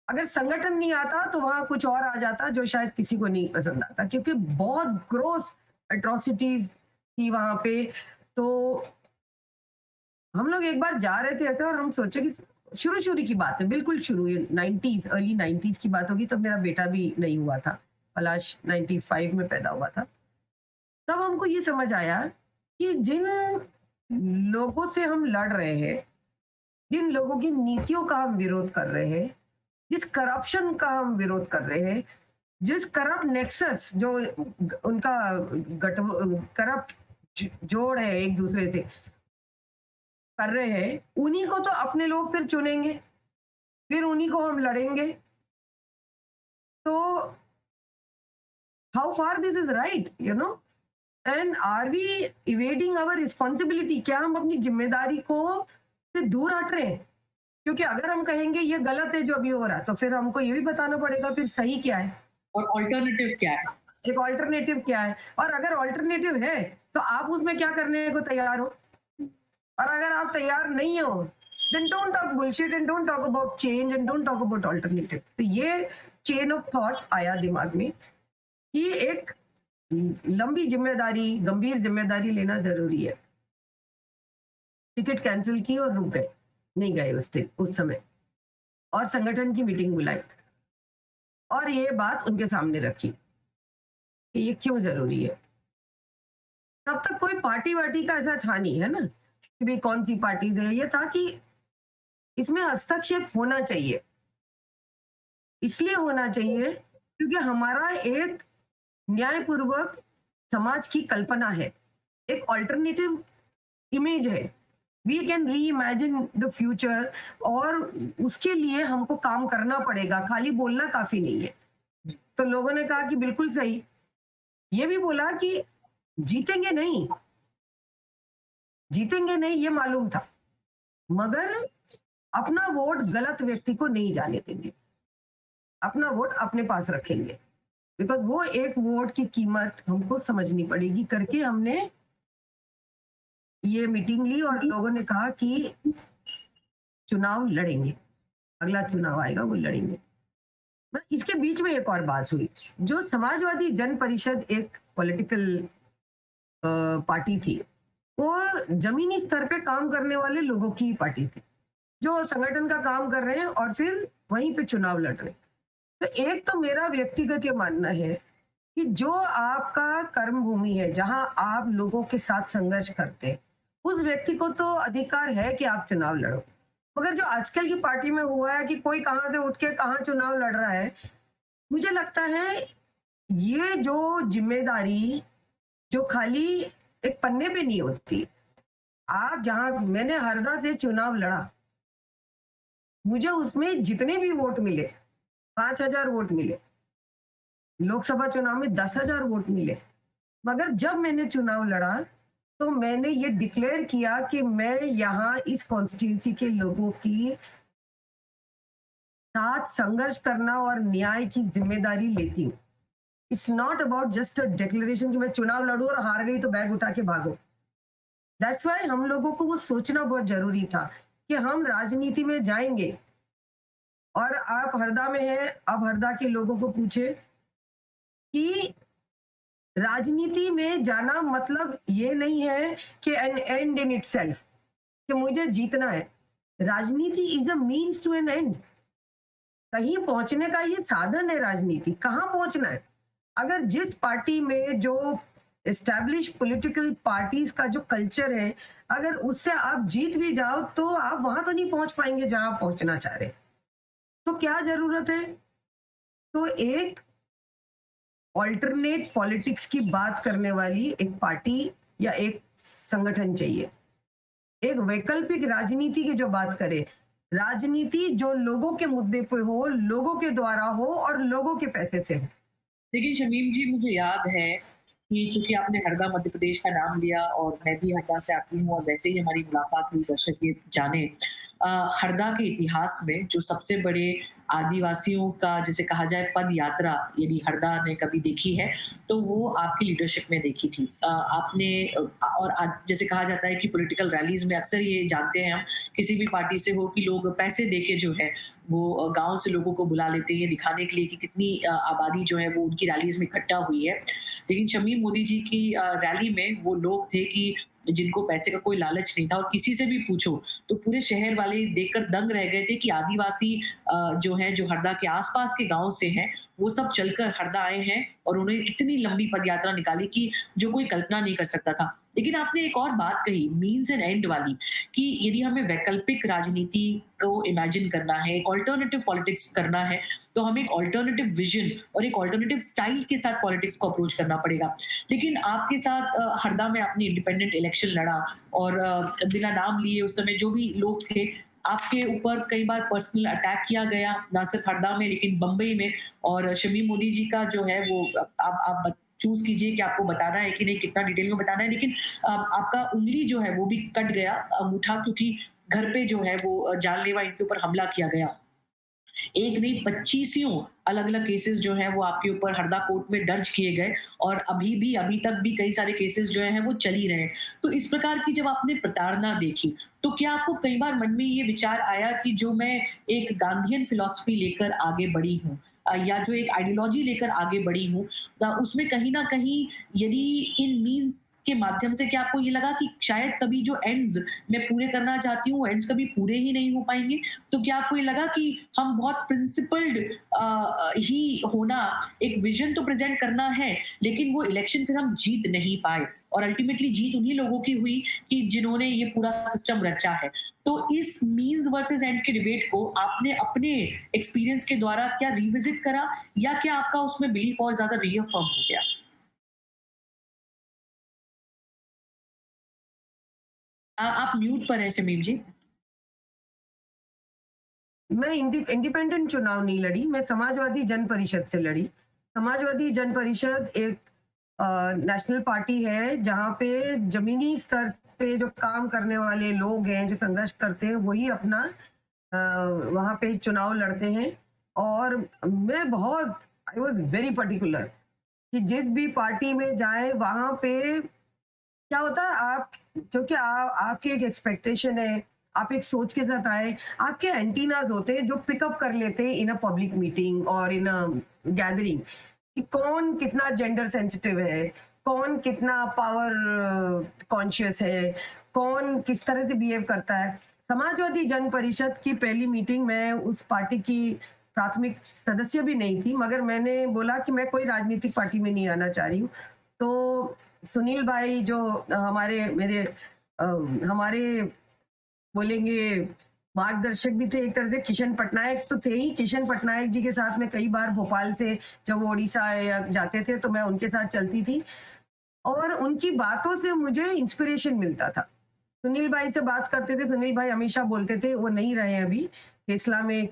अगर संगठन नहीं आता तो वहां कुछ और आ जाता जो शायद किसी को नहीं पसंद आता, क्योंकि बहुत ग्रोस एट्रोसिटीज थी वहां पे। तो हम लोग एक बार जा रहे थे ऐसे, और हम सोचे कि शुरू की बात है, बिल्कुल शुरू, 90s, अर्ली 90s की बात होगी, तब मेरा बेटा भी नहीं हुआ था। पलाश 95 में पैदा हुआ था। तब हमको ये समझ आया कि जिन लोगों से हम लड़ रहे हैं, जिन लोगों की नीतियों का हम विरोध कर रहे हैं, जिस करप्शन का हम विरोध कर रहे हैं, जिस करप्ट नेक्सस जो उनका करप्ट जोड़ है एक दूसरे से कर रहे हैं, उन्हीं को तो अपने लोग फिर चुनेंगे, फिर उन्हीं को हम लड़ेंगे। तो how far this is right, you know, and are we evading our responsibility? क्या हम अपनी जिम्मेदारी को से दूर हट रहे हैं? क्योंकि अगर हम कहेंगे ये गलत है जो अभी हो रहा है, तो फिर हमको ये भी बताना पड़ेगा फिर सही क्या है और ऑल्टरनेटिव क्या है। एक ऑल्टरनेटिव क्या है, और अगर ऑल्टरनेटिव है तो आप उसमें क्या करने को तैयार हो, और अगर आप तैयार नहीं हो, then don't talk bullshit and don't talk about change and don't talk about alternative। तो ये चेन ऑफ थॉट आया दिमाग में कि एक लंबी ज़िम्मेदारी, गंभीर ज़िम्मेदारी लेना ज़रूरी है। टिकट कैंसल की और रुक गए, नहीं गए उस दिन, उस समय, और संगठन की मीटिंग बुलाई और ये बात उनके सामने रखी कि ये क्यों ज़रूरी है। तब तक कोई पार्टी-वार्टी का ऐसा था नहीं, है ना? कि भई कौन-सी पार्टीज़ है, ये था कि इसमें हस्तक्षेप होना चाहिए। इसलिए होना चाहिए क्योंकि हमारा एक न्यायपूर्वक समाज की कल्पना है, एक अल्टरनेटिव इमेज है। We can reimagine the future और उसके लिए हमको काम करना पड़ेगा, खाली बोलना काफ़ी नहीं है। तो लोगों ने कहा कि बिल्कुल सही। ये भी बोला कि जीतेंगे नहीं, जीतेंगे नहीं ये मालूम था, मगर अपना वोट गलत व्यक्ति को नहीं जाने देंगे। अपना वोट अपने पास रखेंगे, बिकॉज़ वो एक वोट की कीमत हमको समझनी पड़ेगी करके हमने ये मीटिंग ली और लोगों ने कहा कि चुनाव लड़ेंगे, अगला चुनाव आएगा वो लड़ेंगे। इसके बीच में एक और बात हुई, जो समाजवादी जन परिषद एक पॉलिटिकल पार्टी थी, वो ज़मीनी स्तर पे काम करने वाले लोगों की पार्टी थी, जो संगठन का काम कर रहे हैं और फिर वहीं पे चुनाव लड़ रहे हैं। तो एक तो मेरा व्यक्तिगत ये मानना है कि जो आपका कर्म भूमि है, जहाँ आप लोगों के साथ संघर्ष करते हैं, उस व्यक्ति को तो अधिकार है कि आप चुनाव लड़ो। मगर जो आजकल की पार्टी में हुआ है कि कोई कहाँ से उठ के कहाँ चुनाव लड़ रहा है, मुझे लगता है ये जो ज़िम्मेदारी जो खाली एक पन्ने पे नहीं होती। आप जहाँ मैंने हरदा से चुनाव लड़ा, मुझे उसमें जितने भी वोट मिले, 5,000 वोट मिले, लोकसभा चुनाव में 10,000 वोट मिले। मगर जब मैंने चुनाव लड़ा, तो मैंने ये डिक्लेयर किया कि मैं यहाँ इस कॉन्स्टिट्यूएंसी के लोगों की साथ संघर्ष करना और न्याय की ज़िम्मेदारी लेती हूँ। It's not about just a declaration कि मैं चुनाव लड़ूँ और हार गई तो बैग उठा के भागो। दैट्स व्हाई हम लोगों को वो सोचना बहुत ज़रूरी था कि हम राजनीति में जाएँगे और आप हरदा में हैं, अब हरदा के लोगों को पूछिए कि राजनीति में जाना मतलब ये नहीं है कि एन एंड इन इटसेल्फ कि मुझे जीतना है। राजनीति is a means to an end. कहीं पहुँचने का ये साधन है राजनीति, कहाँ पहुँचना है? अगर जिस पार्टी में जो एस्टैब्लिश पॉलिटिकल पार्टीज़ का जो कल्चर है, अगर उससे आप जीत भी जाओ, तो आप वहाँ तो नहीं पहुँच पाएँगे जहाँ आप पहुँचना चाह रहे हैं। तो क्या ज़रूरत है? तो एक अल्टरनेट पॉलिटिक्स की बात करने वाली एक पार्टी या एक संगठन चाहिए। एक वैकल्पिक राजनीति की जो बात करे, राजनीति जो लोगों के मुद्दे पे हो, लोगों के द्वारा हो और लोगों के पैसे से हो। लेकिन शमीम जी, मुझे याद है कि चूँकि आपने हरदा मध्य प्रदेश का नाम लिया और मैं भी हरदा से आती हूँ और वैसे ही हमारी मुलाकात हुई, दर्शक ये जाने। हरदा के इतिहास में जो सबसे बड़े आदिवासियों का जिसे कहा जाए पद यात्रा यदि हरदा ने कभी देखी है, तो वो आपकी लीडरशिप में देखी थी। आपने और आज जैसे कहा जाता है कि पॉलिटिकल रैलीज़ में अक्सर ये जानते हैं हम, किसी भी पार्टी से हो कि लोग पैसे देके जो है वो गाँव से लोगों को बुला लेते हैं ये दिखाने के लिए कि कितनी आबादी जो है वो उनकी रैलीज़ में इकट्ठा हुई है। लेकिन शमीम मोदी जी की रैली में वो लोग थे कि जिनको पैसे का कोई लालच नहीं था और किसी से भी पूछो तो पूरे शहर वाले देखकर दंग रह गए थे कि आदिवासी जो हैं जो हरदा के आस-पास के गाँव से हैं, वो सब चलकर हरदा आए हैं और उन्होंने इतनी लंबी पदयात्रा निकाली कि जो कोई कल्पना नहीं कर सकता था। लेकिन आपने एक और बात कही मीन्स एंड एंड वाली कि यदि हमें वैकल्पिक राजनीति को इमेजिन करना है, एक अल्टरनेटिव पॉलिटिक्स करना है, तो हमें एक अल्टरनेटिव विजन और एक अल्टरनेटिव स्टाइल के साथ पॉलिटिक्स को अप्रोच करना पड़ेगा। लेकिन आपके साथ हरदा में आपने इंडिपेंडेंट इलेक्शन लड़ा और बिना नाम लिए उस समय जो भी लोग थे, आपके ऊपर कई बार पर्सनल अटैक किया गया, ना सिर्फ हरदा में लेकिन बम्बई में और शमीम मोदी जी का जो है वो आप चूज़ कीजिए कि आपको बताना है कि नहीं, कितना डिटेल में बताना है। लेकिन आपका उँगली जो है वो भी कट गया, अंगूठा, क्योंकि घर पे जो है वो जानलेवा इनके ऊपर हमला किया गया। एक नहीं 25 अलग-अलग केसेस जो हैं वो आपके ऊपर हरदा कोर्ट में दर्ज किए गए और अभी तक भी कई सारे केसेस जो हैं वो चल ही रहे हैं। तो इस प्रकार की जब आपने प्रताड़ना देखी, तो क्या आपको कई बार मन में ये विचार आया कि जो मैं एक गांधीयन फिलॉसफी लेकर आगे बढ़ी हूँ, या जो एक आइडियोलॉजी लेकर आगे बढ़ी हूँ, उसमें कहीं न कहीं यदि इन मीन्स के माध्यम से क्या आपको ये लगा कि शायद कभी जो एंड्स मैं पूरे करना चाहती हूँ, एंड्स कभी पूरे ही नहीं हो पाएँगे? तो क्या आपको ये लगा कि हम बहुत प्रिंसिपल्ड ही होना, एक विज़न तो प्रेज़ेंट करना है, लेकिन वो इलेक्शन फिर हम जीत नहीं पाए और अल्टीमेटली जीत उन्हीं लोगों की हुई कि जिन्होंने ये पूरा सिस्टम रचा है। तो इस मीन्स वर्सेस एंड के डिबेट को आपने अपने एक्सपीरियंस के द्वारा क्या रिविज़िट करा या क्या आपका उसमें बिलीफ और ज़्यादा रीअफ़र्म हो गया? आप म्यूट पर हैं शमीम जी। मैं इंडिपेंडेंट चुनाव नहीं लड़ी, मैं समाजवादी जन परिषद से लड़ी। समाजवादी जन परिषद एक नेशनल पार्टी है जहाँ पे जमीनी स्तर पे जो काम करने वाले लोग हैं, जो संघर्ष करते हैं, वही अपना वहाँ पे चुनाव लड़ते हैं। और मैं बहुत आई वाज़ वेरी पर्टिकुलर कि जिस भी पार्टी में जाएँ वहाँ पे क्या होता है, आप क्योंकि आपकी एक एक्सपेक्टेशन है, आप एक सोच के साथ आए, आपके एंटीनास होते हैं जो पिकअप कर लेते हैं इन अ पब्लिक मीटिंग और इन अ गैदरिंग कि कौन कितना जेंडर सेंसिटिव है, कौन कितना पावर कॉन्शियस है, कौन किस तरह से बिहेव करता है। समाजवादी जन परिषद की पहली मीटिंग, मैं उस पार्टी की प्राथमिक सदस्य भी नहीं थी, मगर मैंने बोला कि मैं कोई राजनीतिक पार्टी में नहीं आना चाह रही हूँ। तो सुनील भाई जो हमारे मेरे हमारे बोलेंगे मार्गदर्शक भी थे, एक तरह से किशन पटनायक तो थे ही। किशन पटनायक जी के साथ मैं कई बार भोपाल से जब वो उड़ीसा या जाते थे तो मैं उनके साथ चलती थी और उनकी बातों से मुझे इंस्पिरेशन मिलता था। सुनील भाई से बात करते थे, सुनील भाई हमेशा बोलते थे, वो नहीं रहे अभी, केसला में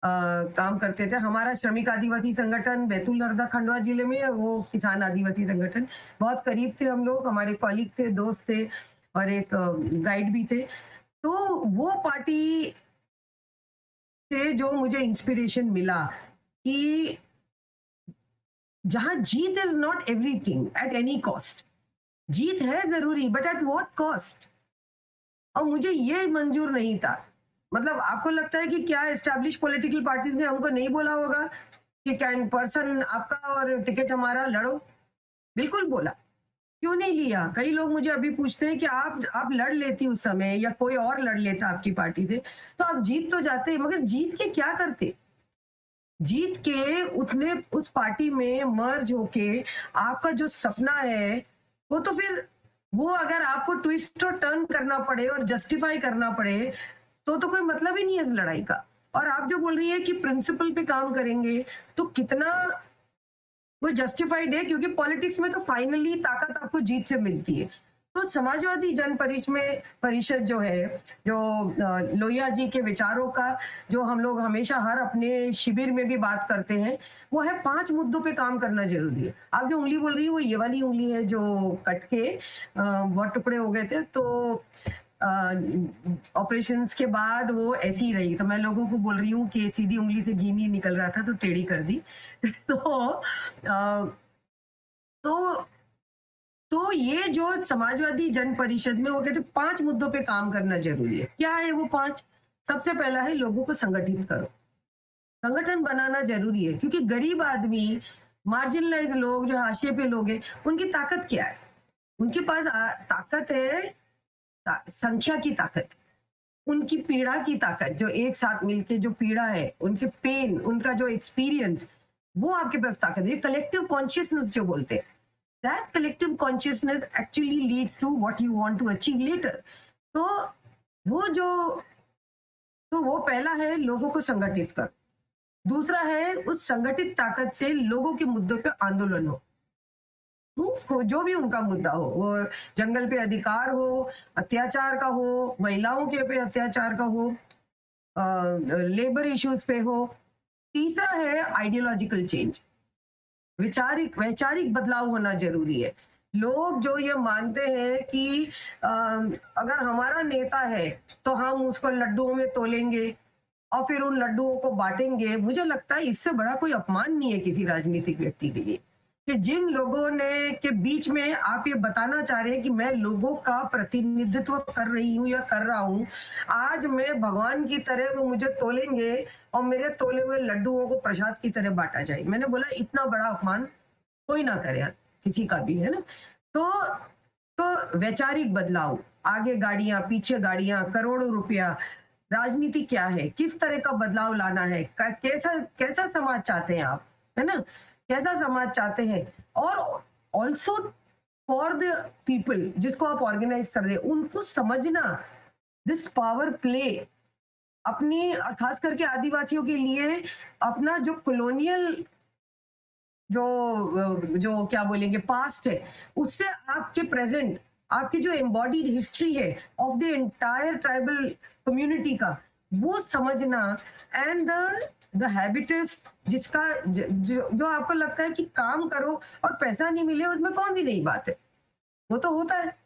काम करते थे। हमारा श्रमिक आदिवासी संगठन बैतूल हरदा खंडवा जिले में है, वो किसान आदिवासी संगठन, बहुत करीब थे हम लोग, हमारे कॉलीग थे, दोस्त थे और एक गाइड भी थे। तो वो पार्टी से जो मुझे इंस्पिरेशन मिला कि जहां जीत is not everything at any cost, जीत है जरूरी बट एट व्हाट कॉस्ट। और मुझे ये मंजूर नहीं था। मतलब आपको लगता है कि क्या एस्टैब्लिश पॉलिटिकल पार्टीज ने हमको नहीं बोला होगा कि कैन पर्सन आपका और टिकट हमारा लड़ो? बिल्कुल बोला। क्यों नहीं लिया? कई लोग मुझे अभी पूछते हैं कि आप लड़ लेती उस समय या कोई और लड़ लेता आपकी पार्टी से, तो आप जीत तो जाते, मगर जीत के क्या करते? जीत के उतने उस पार्टी में मर्ज होके आपका जो सपना है, वो तो फिर वो अगर आपको ट्विस्ट और टर्न करना पड़े और जस्टिफाई करना पड़े, तो कोई मतलब ही नहीं है इस लड़ाई का। और आप जो बोल रही है कि प्रिंसिपल पे काम करेंगे, तो कितना वो जस्टिफाइड है, क्योंकि पॉलिटिक्स में तो फाइनली ताकत आपको जीत से मिलती है। तो समाजवादी जन परिषद जो है, जो लोहिया जी के विचारों का जो हम लोग हमेशा हर अपने शिविर में भी बात करते हैं, वो है 5 मुद्दों पे काम करना जरूरी है। आप जो उंगली बोल रही है वो ये वाली उंगली है जो कट के बहुत टुकड़े हो गए थे, तो ऑपरेशंस के बाद वो ऐसी ही रही। तो मैं लोगों को बोल रही हूँ कि सीधी उंगली से घी नहीं निकल रहा था तो टेढ़ी कर दी। तो तो तो ये जो समाजवादी जन परिषद में वो कहते 5 मुद्दों पे काम करना जरूरी है। क्या है वो 5? सबसे पहला है लोगों को संगठित करो। संगठन बनाना जरूरी है, क्योंकि गरीब आदमी, मार्जिनलाइज लोग, जो हाशिए पे लोग हैं, उनकी ताकत क्या है? उनके पास ताकत है, संख्या की ताकत, उनकी पीड़ा की ताकत, जो एक साथ मिलके जो पीड़ा है, उनके पेन, उनका जो एक्सपीरियंस, वो आपके पास ताकत है। कलेक्टिव कॉन्शियसनेस जो बोलते हैं, that collective consciousness actually leads to what you want to achieve later. तो वो जो तो वो पहला है लोगों को संगठित कर। दूसरा है उस संगठित ताकत से लोगों के मुद्दों पे आंदोलन हो। जो भी उनका मुद्दा हो, वो जंगल पे अधिकार हो, अत्याचार का हो, महिलाओं के पे अत्याचार का हो, लेबर इश्यूज पे हो। तीसरा है आइडियोलॉजिकल चेंज, वैचारिक वैचारिक बदलाव होना जरूरी है। लोग जो ये मानते हैं कि अगर हमारा नेता है तो हम उसको लड्डुओं में तोलेंगे और फिर उन लड्डुओं को बांटेंगे, मुझे लगता है इससे बड़ा कोई अपमान नहीं है किसी राजनीतिक व्यक्ति के लिए। कि जिन लोगों ने के बीच में आप ये बताना चाह रहे हैं कि मैं लोगों का प्रतिनिधित्व कर रही हूँ या कर रहा हूँ, आज मैं भगवान की तरह वो मुझे तोलेंगे और मेरे तोले हुए लड्डुओं को प्रसाद की तरह बाँटा जाए। मैंने बोला इतना बड़ा अपमान कोई ना करे किसी का भी, है ना? तो वैचारिक बदलाव, आगे गाड़ियाँ, पीछे गाड़ियाँ, करोड़ों रुपया, राजनीति क्या है? किस तरह का बदलाव लाना है? क कैसा कैसा समाज चाहते हैं आप, है ना? कैसा समाज चाहते हैं? और ऑल्सो फॉर द पीपल जिसको आप ऑर्गेनाइज़ कर रहे हैं, उनको समझना दिस पावर प्ले अपनी खास करके आदिवासियों के लिए अपना जो कॉलोनियल जो जो क्या बोलेंगे पास्ट है, उससे आपके प्रेजेंट, आपकी जो एम्बॉडीड हिस्ट्री है of the entire tribal community का, वो समझना एंड द हैबिटस जिसका जो आपको लगता है कि काम करो और पैसा नहीं मिले, उसमें कौन सी नई बात है? वो तो होता है।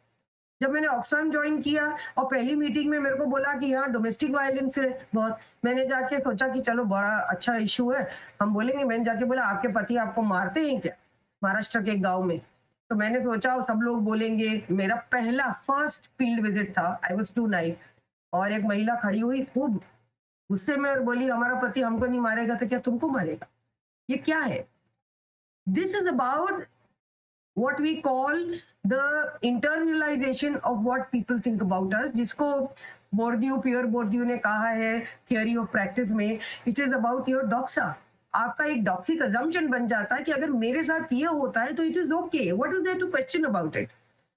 जब मैंने ऑक्सफैम ज्वाइन किया और पहली मीटिंग में मेरे को बोला कि यहाँ डोमेस्टिक वायलेंस है बहुत, मैंने जाके सोचा कि चलो बड़ा अच्छा इशू है, हम बोलेंगे। मैंने जाके बोला आपके पति आपको मारते हैं क्या, महाराष्ट्र के एक गांव में? तो मैंने सोचा सब लोग बोलेंगे। मेरा पहला फर्स्ट फील्ड विजिट था, आई वॉज टू नाइट, और एक महिला खड़ी हुई खूब गुस्से में और बोली हमारा पति हमको नहीं मारेगा तो क्या तुमको मारेगा? ये क्या है? This is about what we call the internalization of what people think about us, जिसको बोर्दियू, पियर बोर्दियू ने कहा है थियोरी ऑफ प्रैक्टिस में, इट इज अबाउट योर डॉक्सा। आपका एक डॉक्सिक अजम्पशन बन जाता है कि अगर मेरे साथ ये होता है तो it is okay, what is there to question about it?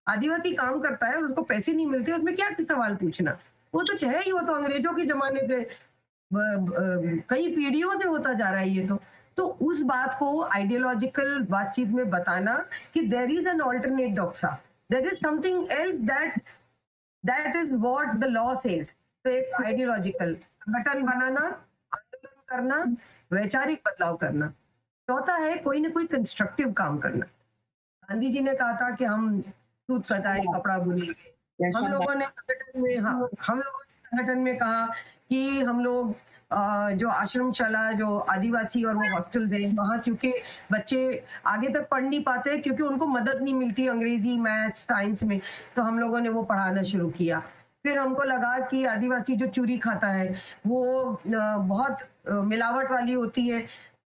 आदिवासी काम करता है, उसको पैसे नहीं मिलते, उसमें क्या सवाल पूछना? वो तो है ही, वो तो अंग्रेजों के जमाने से कई पीढ़ियों से होता जा रहा है ये तो उस बात को आइडियोलॉजिकल बातचीत में बताना कि there is an alternate doxa, there is something else that is what the law says. तो एक आइडियोलॉजिकल संगठन बनाना, आंदोलन करना, वैचारिक बदलाव करना। चौथा है कोई ना कोई कंस्ट्रक्टिव काम करना। गांधी जी ने कहा था कि हम सूत कताई कपड़ा बुनेंगे। हम लोगों ने संगठन में, हाँ, हम लोगों ने संगठन में कहा कि हम लोग जो आश्रमशाला, जो आदिवासी और वो हॉस्टल्स हैं वहाँ, क्योंकि बच्चे आगे तक पढ़ नहीं पाते क्योंकि उनको मदद नहीं मिलती अंग्रेजी, मैथ्स, साइंस में, तो हम लोगों ने वो पढ़ाना शुरू किया। फिर हमको लगा कि आदिवासी जो चूरी खाता है वो बहुत मिलावट वाली होती है,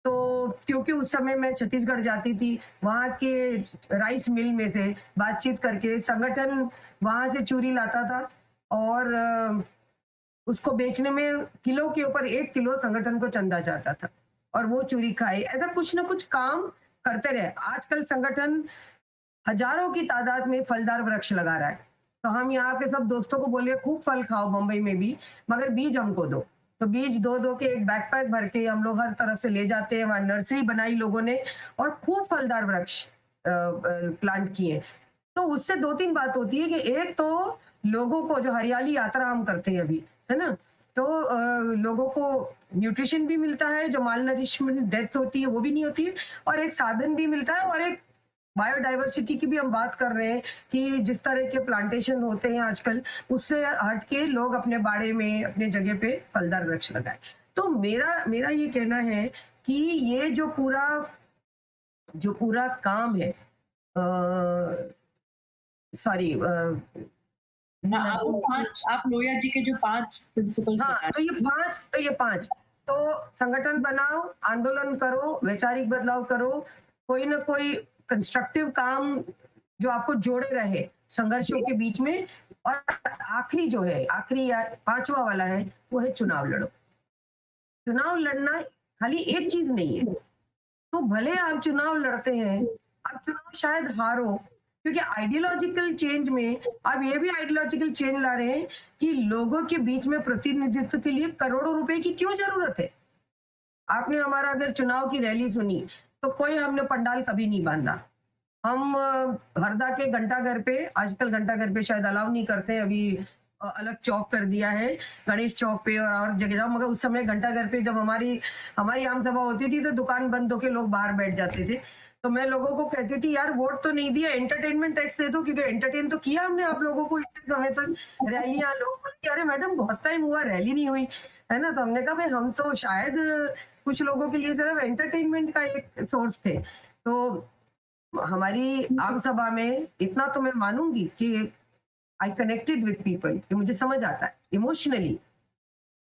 तो क्योंकि उस समय मैं छत्तीसगढ़ जाती थी, वहाँ के राइस मिल में से बातचीत करके संगठन वहाँ से चूरी लाता था और उसको बेचने में किलो के ऊपर 1 किलो संगठन को चंदा जाता था और वो चूरी खाए। ऐसा कुछ ना कुछ काम करते रहे। आजकल संगठन हजारों की तादाद में फलदार वृक्ष लगा रहा है, तो हम यहाँ पे सब दोस्तों को बोलिए खूब फल खाओ बम्बई में भी, मगर बीज हमको दो। तो बीज दो के एक बैकपैक भर के हम लोग हर तरफ से ले जाते हैं। वहाँ नर्सरी बनाई लोगों ने और खूब फलदार वृक्ष प्लांट किए। तो उससे 2-3 बात होती है कि एक तो लोगों को, जो हरियाली यात्रा हम करते हैं अभी, है ना, तो लोगों को न्यूट्रिशन भी मिलता है, जो माल नरिशमेंट डेथ होती है वो भी नहीं होती है, और एक साधन भी मिलता है, और एक बायोडाइवर्सिटी की भी हम बात कर रहे हैं कि जिस तरह के प्लांटेशन होते हैं आजकल, उससे हट के लोग अपने बाड़े में, अपने जगह पे फलदार वृक्ष लगाए। तो मेरा ये कहना है कि ये जो पूरा काम है, सॉरी, हाँ, आपको 5, आप लोहिया जी के जो 5 प्रिंसिपल्स हाँ, बताए। तो ये 5 तो संगठन बनाओ, आंदोलन करो, वैचारिक बदलाव करो, कोई ना कोई कंस्ट्रक्टिव काम जो आपको जोड़े रहे संघर्षों के बीच में, और आखिरी जो है, आखिरी या 5वां वाला है, वो है चुनाव लड़ो। चुनाव लड़ना खाली एक चीज नहीं है। तो भले आप चुनाव लड़ते हैं, आप चुनाव शायद हारो, क्योंकि आइडियोलॉजिकल चेंज में आप ये भी आइडियोलॉजिकल चेंज ला रहे हैं कि लोगों के बीच में प्रतिनिधित्व के लिए करोड़ों रुपए की क्यों जरूरत है? आपने हमारा अगर चुनाव की रैली सुनी तो कोई हमने पंडाल कभी नहीं बांधा। हम हरदा के घंटाघर पे, आजकल घंटाघर पे शायद अलाउ नहीं करते हैं, अभी अलग चौक कर दिया है, गणेश चौक पे और जगह जाओ, मगर उस समय घंटाघर पे जब हमारी हमारी आम सभा होती थी तो दुकान बंद होके लोग बाहर बैठ जाते थे। तो मैं लोगों को कहती थी यार वोट तो नहीं दिया, एंटरटेनमेंट टैक्स दे दो, क्योंकि एंटरटेन तो किया हमने आप लोगों को इतने समय तक। रैलियां, लोग बोले अरे मैडम बहुत टाइम हुआ रैली नहीं हुई, है ना। तो हमने कहा भाई हम तो शायद कुछ लोगों के लिए सिर्फ एंटरटेनमेंट का एक सोर्स थे। तो हमारी आम सभा में इतना तो मैं मानूँगी कि आई कनेक्टेड विद पीपल, कि मुझे समझ आता है इमोशनली।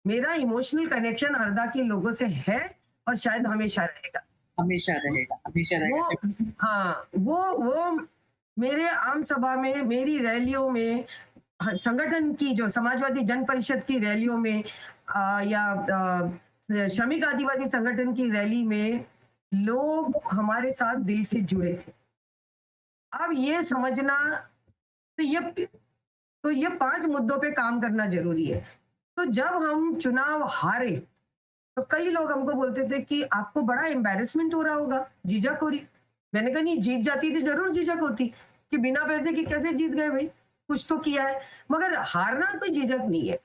मेरा इमोशनल कनेक्शन हरदा के लोगों से है और शायद हमेशा रहेगा। हमेशा रहेगा, हमेशा वो रहेगा शमी। हाँ, वो मेरे आम सभा में, मेरी रैलियों में, संगठन की जो समाजवादी जन परिषद की रैलियों में या श्रमिक आदिवासी संगठन की रैली में लोग हमारे साथ दिल से जुड़े थे। अब ये समझना, तो ये 5 मुद्दों पे काम करना ज़रूरी है। तो जब हम चुनाव हारे, तो कई लोग हमको बोलते थे कि आपको बड़ा एम्बैरेसमेंट हो रहा होगा, झिझक हो रही। मैंने कहा नहीं, जीत जाती तो ज़रूर झिझक होती कि बिना पैसे के कैसे जीत गए भई? कुछ तो किया है। मगर हारना कोई झिझक नहीं है।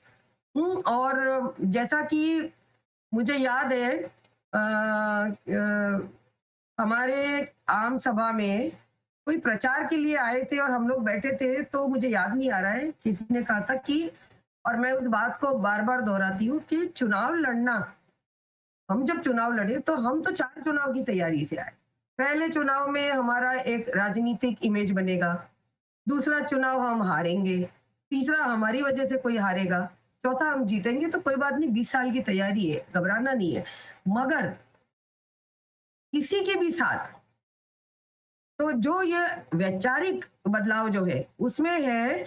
और जैसा कि मुझे याद है हमारे आम सभा में कोई प्रचार के लिए आए थे और हम लोग बैठे थे, तो मुझे याद नहीं आ रहा है, किसी ने कहा था कि, और मैं उस बात को बार-बार दोहराती हूँ कि चुनाव लड़ना, हम जब चुनाव लड़े तो हम तो 4 चुनाव की तैयारी से आए। पहले चुनाव में हमारा एक राजनीतिक इमेज बनेगा, दूसरा चुनाव हम हारेंगे, तीसरा हमारी वजह से कोई हारेगा, चौथा हम जीतेंगे, तो कोई बात नहीं, 20 साल की तैयारी है, घबराना नहीं है। मगर किसी के भी साथ, तो जो ये वैचारिक बदलाव जो है, उसमें है,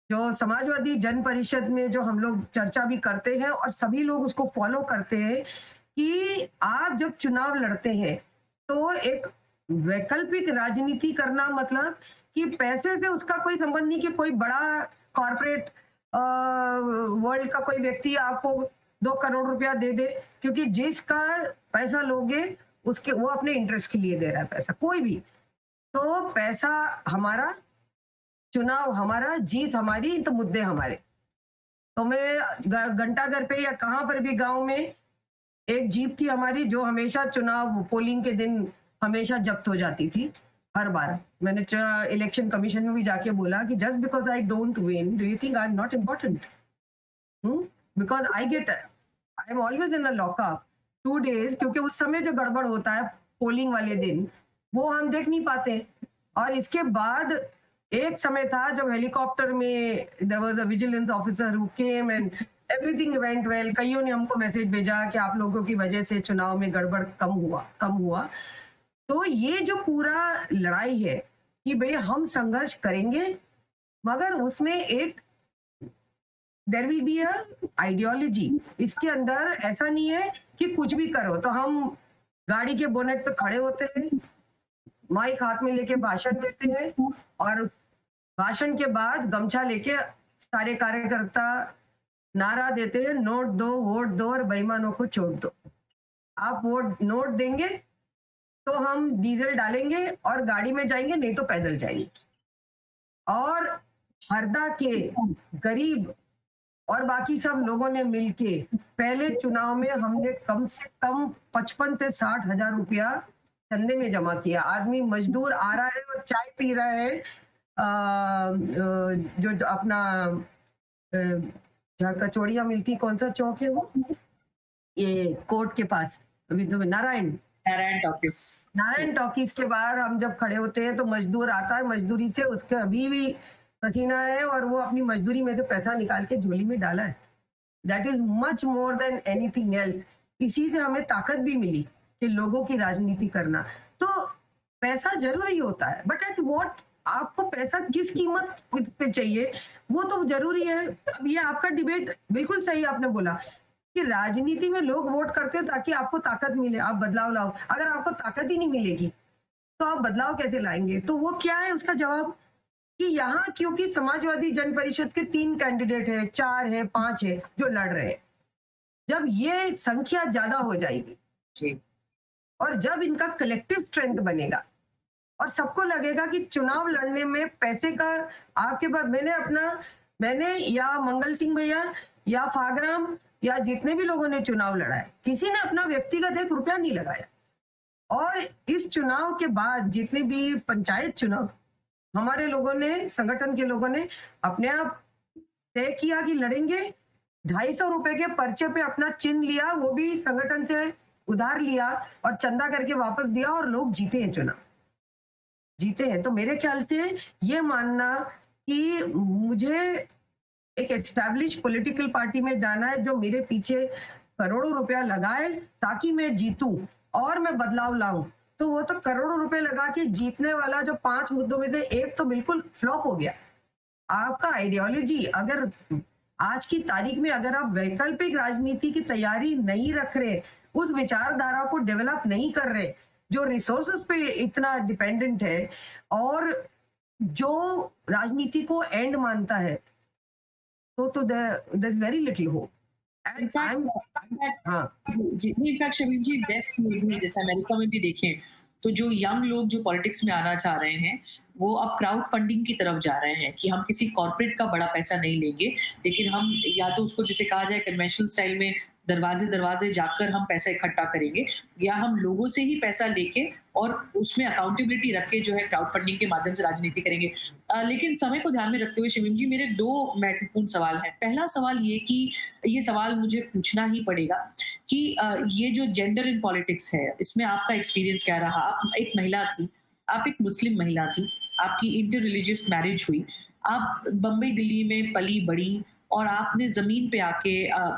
जो समाजवादी जन परिषद में जो हम लोग चर्चा भी करते हैं और सभी लोग उसको फॉलो करते हैं कि आप जब चुनाव लड़ते हैं, तो एक वैकल्पिक राजनीति करना, मतलब कि पैसे से उसका कोई संबंध नहीं कि कोई बड़ा कॉर्पोरेट वर्ल्ड का कोई व्यक्ति आपको 2 करोड़ रुपया दे दे, क्योंकि जिसका पैसा लोगे उसके, वो अपने इंटरेस्ट के लिए दे रहा है पैसा, कोई भी। तो पैसा हमारा, चुनाव हमारा, जीत हमारी, तो मुद्दे हमारे। तो मैं घंटाघर पे या कहाँ पर भी गांव में एक जीप थी हमारी, जो हमेशा चुनाव पोलिंग के दिन हमेशा जब्त हो जाती थी, हर बार। मैंने इलेक्शन कमीशन में भी जाके बोला कि just because I don't win, do you think I am not important? Because I am always in a lockup 2 days, क्योंकि उस समय जो गड़बड़ होता है पोलिंग वाले दिन, वो हम देख नहीं पाते। और इसके बाद एक समय था जब हेलीकॉप्टर में there was a vigilance officer who came and everything went well. कईयों ने हमको मैसेज भेजा कि आप लोगों की वजह से चुनाव में गड़बड़ कम हुआ। तो ये जो पूरा लड़ाई है कि भई हम संघर्ष करेंगे, मगर उसमें एक there will be a ideology. इसके अंदर ऐसा नहीं है कि कुछ भी करो। तो हम गाड़ी के बोनेट पे खड़े होते हैं, माइक हाथ में लेके भाषण देते हैं, और भाषण के बाद गमछा लेके सारे कार्यकर्ता नारा देते हैं, नोट दो, वोट दो और बेईमानों को छोड़ दो। आप वोट नोट देंगे तो हम डीजल डालेंगे और गाड़ी में जाएंगे, नहीं तो पैदल जाएंगे। और हरदा के गरीब और बाकी सब लोगों ने मिलके पहले चुनाव में हमने कम से कम 55 से 60 हजार रुपया चंदे में जमा किया। आदमी मजदूर आ रहा है और चाय पी रहा है, जो अपना जहाँ कचौड़ियाँ मिलती, कौन सा चौक है वो, ये कोर्ट के पास, अभी तो नारायण टॉकीज। नारायण टॉकीज के बाहर हम जब खड़े होते हैं तो मजदूर आता है, मजदूरी से उसके अभी भी पसीना है और वो अपनी मजदूरी में से पैसा निकाल के झोली में डाला है। That is much more than anything else. इसी से हमें ताकत भी मिली कि लोगों की राजनीति करना। तो पैसा जरूरी होता है, बट एट व्हाट, आपको पैसा किस कीमत पे चाहिए वो तो जरूरी है। अब ये आपका डिबेट बिल्कुल सही आपने बोला कि राजनीति में लोग वोट करते हैं ताकि आपको ताकत मिले, आप बदलाव लाओ। अगर आपको ताकत ही नहीं मिलेगी तो आप बदलाव कैसे लाएंगे? तो वो क्या है उसका जवाब कि यहाँ क्योंकि समाजवादी जन परिषद के 3 कैंडिडेट है, 4 है, 5 है जो लड़ रहे हैं। जब ये संख्या ज्यादा हो जाएगी जी। और जब इनका कलेक्टिव स्ट्रेंथ बनेगा और सबको लगेगा कि चुनाव लड़ने में पैसे का आपके पास, मैंने या मंगल सिंह भैया या फागराम या जितने भी लोगों ने चुनाव लड़ा है, किसी ने अपना व्यक्तिगत 1 रुपया नहीं लगाया। और इस चुनाव के बाद जितने भी पंचायत चुनाव हमारे लोगों ने, संगठन के लोगों ने अपने आप तय किया कि लड़ेंगे। 250 रुपए के पर्चे पे अपना चिन्ह लिया, वो भी संगठन से उधार लिया और चंदा करके वापस दिया, और लोग जीते हैं चुनाव। जीते हैं। तो मेरे ख्याल से ये मानना कि मुझे एक एस्टैब्लिश पॉलिटिकल पार्टी में जाना है जो मेरे पीछे करोड़ों रुपया लगाए ताकि मैं जीतूं और मैं बदलाव लाऊं, तो वो तो करोड़ों रुपए लगा के जीतने वाला जो 5 मुद्दों में से एक तो बिल्कुल फ्लॉप हो गया। आपका आइडियोलॉजी अगर आज की तारीख में अगर आप वैकल्पिक राजनीति की तैयारी नहीं रख रहे, उस विचारधारा को डेवलप नहीं कर रहे, जो रिसोर्सेज पे इतना डिपेंडेंट है और जो राजनीति को एंड मानता है, तो there is very little hope and I am in fact हाँ। जी, नहीं, इनफैक्ट शमीम जी, वेस्ट में भी जैसे अमेरिका में भी देखें तो जो यंग लोग जो पॉलिटिक्स में आना चाह रहे हैं वो अब क्राउड फंडिंग की तरफ जा रहे हैं कि हम किसी कॉर्पोरेट का बड़ा पैसा नहीं लेंगे, लेकिन हम या तो उसको जिसे कहा जाए कन्वेंशनल स्टाइल में दरवाजे दरवाजे जाकर हम पैसा इकट्ठा करेंगे, या हम लोगों से ही पैसा लेके और उसमें अकाउंटेबिलिटी रख के जो है क्राउड फंडिंग के माध्यम से राजनीति करेंगे। लेकिन समय को ध्यान में रखते हुए शमीम जी, मेरे दो महत्वपूर्ण सवाल हैं। पहला सवाल ये कि ये सवाल मुझे पूछना ही पड़ेगा कि ये जो जेंडर इन पॉलिटिक्स है, इसमें आपका एक्सपीरियंस क्या रहा? आप एक महिला थी, आप एक मुस्लिम महिला थी, आपकी इंटर रिलीजियस मैरिज हुई, आप बम्बई, दिल्ली में पली-बड़ी और आपने ज़मीन पे आके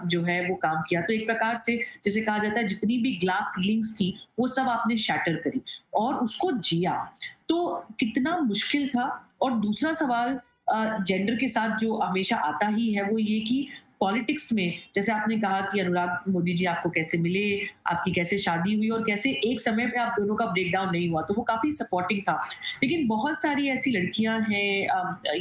जो है वो काम किया। तो एक प्रकार से जिसे कहा जाता है जितनी भी ग्लास सीलिंग्स थी, वो सब आपने शैटर करी और उसको जिया। तो कितना मुश्किल था? और दूसरा सवाल जेंडर के साथ जो हमेशा आता ही है वो ये कि पॉलिटिक्स में जैसे आपने कहा कि अनुराग मोदी जी आपको कैसे मिले, आपकी कैसे शादी हुई और कैसे एक समय पे आप दोनों का ब्रेकडाउन नहीं हुआ, तो वो काफ़ी सपोर्टिंग था। लेकिन बहुत सारी ऐसी लड़कियाँ हैं,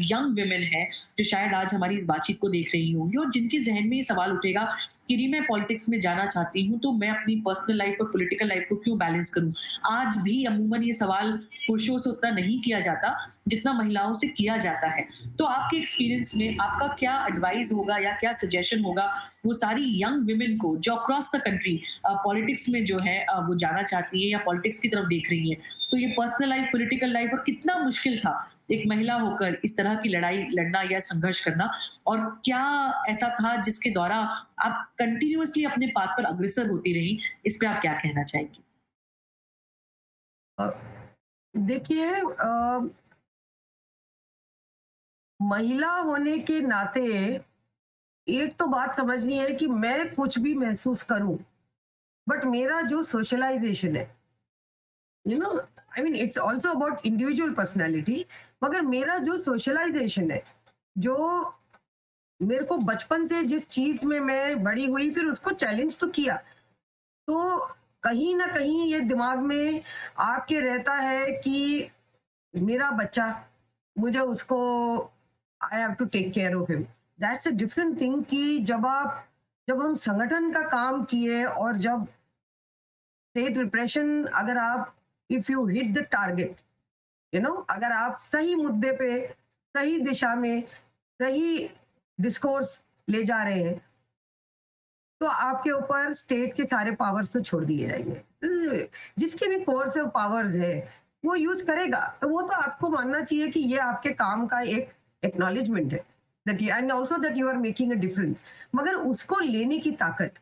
यंग वुमेन हैं, जो शायद आज हमारी इस बातचीत को देख रही होंगी और जिनके ज़हन में ये सवाल उठेगा कि नहीं, मैं पॉलिटिक्स में जाना चाहती हूँ, तो मैं अपनी पर्सनल लाइफ़ और पॉलिटिकल लाइफ़ को क्यों बैलेंस करूँ? आज भी अमूमन ये सवाल पुरुषों से उतना नहीं किया जाता, जितना महिलाओं से किया जाता है। तो आपके एक्सपीरियंस में आपका क्या एडवाइस होगा या क्या सजेशन होगा वो सारी यंग वुमेन को जो अक्रॉस द कंट्री पॉलिटिक्स में जो है वो जाना चाहती है या पॉलिटिक्स की तरफ देख रही है, तो ये पर्सनल लाइफ, पॉलिटिकल लाइफ और कितना मुश्किल था एक महिला होकर इस तरह की लड़ाई लड़ना या संघर्ष करना, और क्या ऐसा था जिसके द्वारा आप कंटिन्यूअसली अपने पाथ पर अग्रसर होती रही? इस पे आप क्या कहना चाहेंगी? अ, देखिए महिला होने के नाते एक तो बात समझनी है कि मैं कुछ भी महसूस करूं, बट मेरा जो सोशलाइजेशन है, you know, I mean it's also about individual personality, मगर मेरा जो सोशलाइजेशन है, जो मेरे को बचपन से जिस चीज में मैं बड़ी हुई फिर उसको चैलेंज तो किया, तो कहीं ना कहीं ये दिमाग में आपके रहता है कि मेरा बच्चा, मुझे उसको I have to take care of him. That's a different thing कि जब हम संगठन का काम किए और जब स्टेट रिप्रेशन, अगर आप if you hit the target, you know, अगर आप सही मुद्दे पे सही दिशा में सही डिस्कोर्स ले जा रहे हैं, तो आपके ऊपर स्टेट के सारे पावर्स तो छोड़ दिए जाएंगे। जिसके भी कोर्स ऑफ पावर्स है वो यूज करेगा, तो वो तो आपको मानना चाहिए कि ये आपके काम का एक एक्नॉलेजमेंट है, that and also that you are making a difference. मगर उसको लेने की ताकत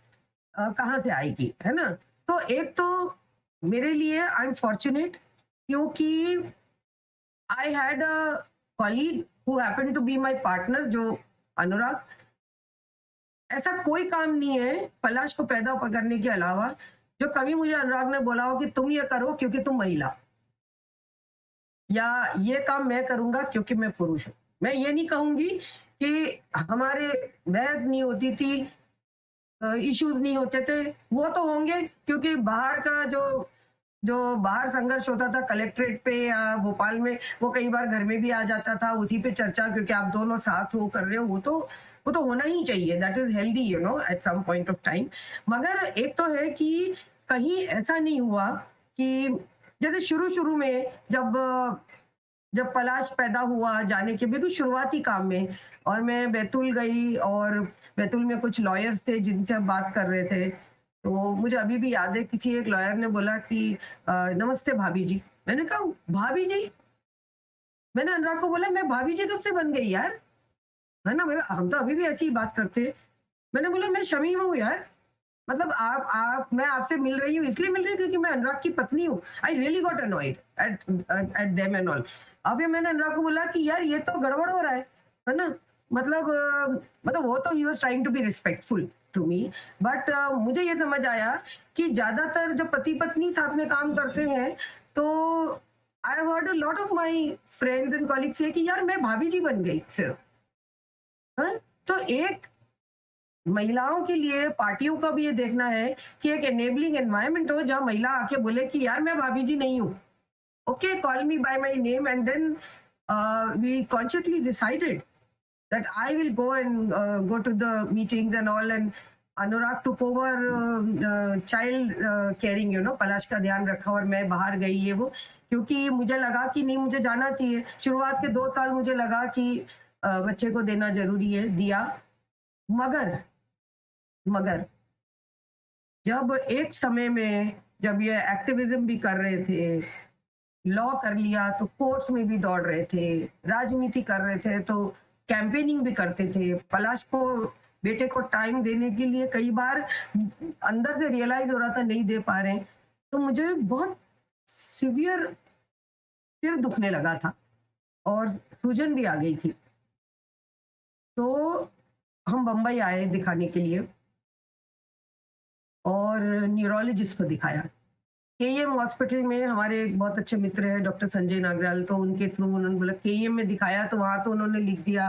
कहाँ से आएगी, है ना? तो एक तो मेरे लिए आई एम फॉर्चुनेट क्योंकि I had a colleague who happened to be my partner, जो अनुराग। ऐसा कोई काम नहीं है पलाश को पैदा करने के अलावा जो कभी मुझे अनुराग ने बोला हो कि तुम ये करो क्योंकि तुम महिला, या ये काम मैं करूंगा क्योंकि मैं पुरुष हूं। मैं ये नहीं कहूंगी कि हमारे बहस नहीं होती थी, इश्यूज नहीं होते थे, वो तो होंगे क्योंकि बाहर का जो जो बाहर संघर्ष होता था कलेक्ट्रेट पे या भोपाल में, वो कई बार घर में भी आ जाता था, उसी पे चर्चा, क्योंकि आप दोनों साथ हो कर रहे हो, वो तो होना ही चाहिए, that is healthy, you know, at some point of time. मगर एक तो है कि कहीं ऐसा नहीं हुआ कि जैसे शुरू शुरू में जब पलाश पैदा हुआ, जाने के बिल्कुल शुरुआती काम में, और मैं बैतूल गई और बैतूल में कुछ लॉयर्स थे जिनसे हम बात कर रहे थे, तो मुझे अभी भी याद है किसी एक लॉयर ने बोला कि नमस्ते भाभी जी। मैंने कहा भाभी जी? मैंने अनुराग को बोला मैं भाभी जी कब से बन गई यार, है ना? हम तो अभी भी ऐसी ही बात करते हैं। मैंने बोला मैं शमीम हूँ यार। मतलब आप मैं आपसे मिल रही हूँ इसलिए मिल रही हूँ क्योंकि मैं अनुराग की पत्नी हूँ। I really got annoyed at at them and all. अब फिर मैंने अनुराग को बोला कि यार ये तो गड़बड़ हो रहा है ना? मतलब मतलब वो तो ही was trying to be respectful to me, but मुझे ये समझ आया कि ज़्यादातर जब पति-पत्नी साथ में काम करते हैं, तो I have heard a lot of my friends and colleagues से कि यार मैं भाभी जी बन गई सिर्फ, हाँ? तो एक महिलाओं के लिए पार्टियों का भी ये देखना है कि एक एनेबलिंग एनवायरनमेंट हो जहाँ महिला आके बोले कि यार मैं भाभी जी नहीं हूँ। Okay, call me by my name and then we consciously decided that I will go and go to the meetings and all, and Anurag took over child caring, पलाश का ध्यान रखा और मैं बाहर गई ये वो, क्योंकि मुझे लगा कि नहीं मुझे जाना चाहिए। शुरुआत के 2 साल मुझे लगा कि बच्चे को देना ज़रूरी है, दिया। मगर मगर जब एक समय में जब ये एक्टिविज़्म भी कर रहे थे, लॉ कर लिया तो कोर्ट्स में भी दौड़ रहे थे, राजनीति कर रहे थे तो कैंपेनिंग भी करते थे। पलाश को बेटे को टाइम देने के लिए कई बार अंदर से रियलाइज़ हो रहा था नहीं दे पा रहे हैं। तो मुझे बहुत सीवियर सिर दुखने लगा था और सूजन भी आ गई थी। तो हम बम्बई आए दिखाने के लिए और न्यूरोलॉजिस्ट को दिखाया। केईएम हॉस्पिटल में हमारे एक बहुत अच्छे मित्र हैं डॉक्टर संजय नागराल, तो उनके थ्रू उन्होंने बोला केईएम में दिखाया तो वहाँ तो उन्होंने लिख दिया,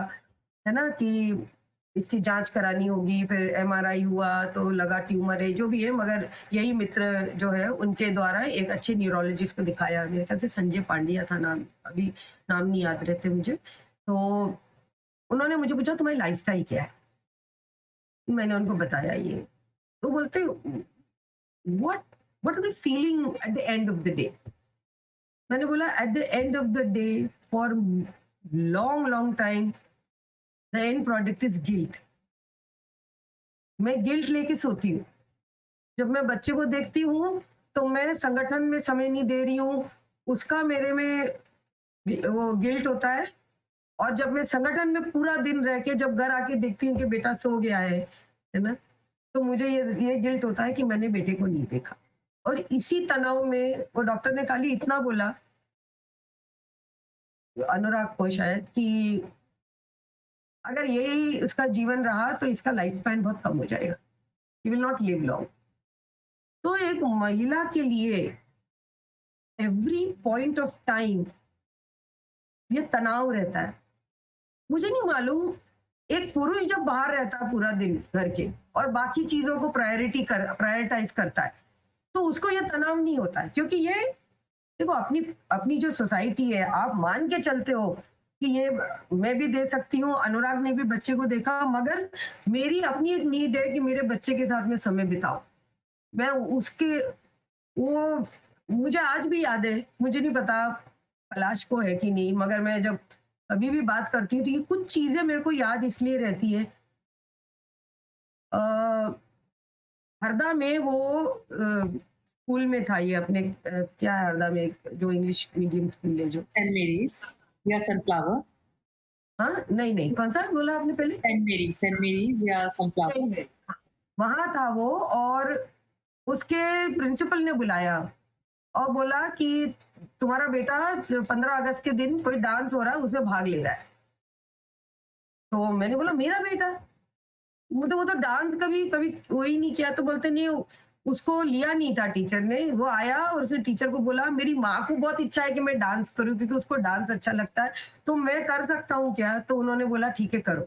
है ना, कि इसकी जाँच करानी होगी, फिर एमआरआई हुआ तो लगा ट्यूमर है, जो भी है, मगर यही मित्र जो है उनके द्वारा एक अच्छे न्यूरोलॉजिस्ट को दिखाया। मेरे ख्याल से संजय पांड्या था नाम, अभी नाम नहीं याद रहते मुझे। तो उन्होंने मुझे पूछा तुम्हारी लाइफ़स्टाइल क्या है? मैंने उनको बताया ये। तो बोलते what what are the feeling at the end of the day? मैंने बोला at the end of the day for long long time the end product is guilt. मैं गिल्ट लेके सोती हूँ। जब मैं बच्चे को देखती हूँ तो मैं संगठन में समय नहीं दे रही हूँ, उसका मेरे में वो गिल्ट होता है। और जब मैं संगठन में पूरा दिन रह के जब घर आके देखती हूँ कि बेटा सो गया है ना, तो मुझे ये गिल्ट होता है कि मैंने बेटे को नहीं देखा। और इसी तनाव में वो डॉक्टर ने खाली इतना बोला, अनुराग को शायद, कि अगर यही उसका जीवन रहा तो इसका लाइफ स्पैन बहुत कम हो जाएगा, he will not live long. तो एक महिला के लिए एवरी पॉइंट ऑफ टाइम ये तनाव रहता है। मुझे नहीं मालूम, एक पुरुष जब बाहर रहता है पूरा दिन घर के और बाकी चीजों को प्रायोरिटाइज करता है, तो उसको ये तनाव नहीं होता है, क्योंकि ये देखो अपनी अपनी जो सोसाइटी है, आप मान के चलते हो कि ये मैं भी दे सकती हूँ, अनुराग ने भी बच्चे को देखा, मगर मेरी अपनी एक नीड है कि मेरे बच्चे के साथ में समय बिताओ। मैं उसके वो मुझे आज भी याद है, मुझे नहीं पता पलाश को है कि नहीं, मगर मैं जब कभी भी बात करती हूँ तो ये कुछ चीजें मेरे को याद इसलिए रहती है। अ, हरदा में वो स्कूल में था ये अपने क्या है हरदा में जो इंग्लिश मीडियम स्कूल है जो, सेंट मेरीज या सनफ्लावर? हाँ नहीं नहीं कौन सा बोला आपने पहले? सेंट मेरीज या सनफ्लावर? सेंट मेरी, हाँ, वहाँ था वो। और उसके प्रिंसिपल ने बुलाया और बोला कि तुम्हारा बेटा 15 अगस्त के दिन कोई डांस हो रहा है उसमें भाग ले रहा है। तो मैंने बोला मेरा बेटा, वो तो डांस कभी कभी वो ही नहीं किया। तो बोलते नहीं, उसको लिया नहीं था टीचर ने, वो आया और उसने टीचर को बोला मेरी माँ को बहुत इच्छा है कि मैं डांस करूं क्योंकि उसको डांस अच्छा लगता है, तो मैं कर सकता हूँ क्या? तो उन्होंने बोला ठीक है करो।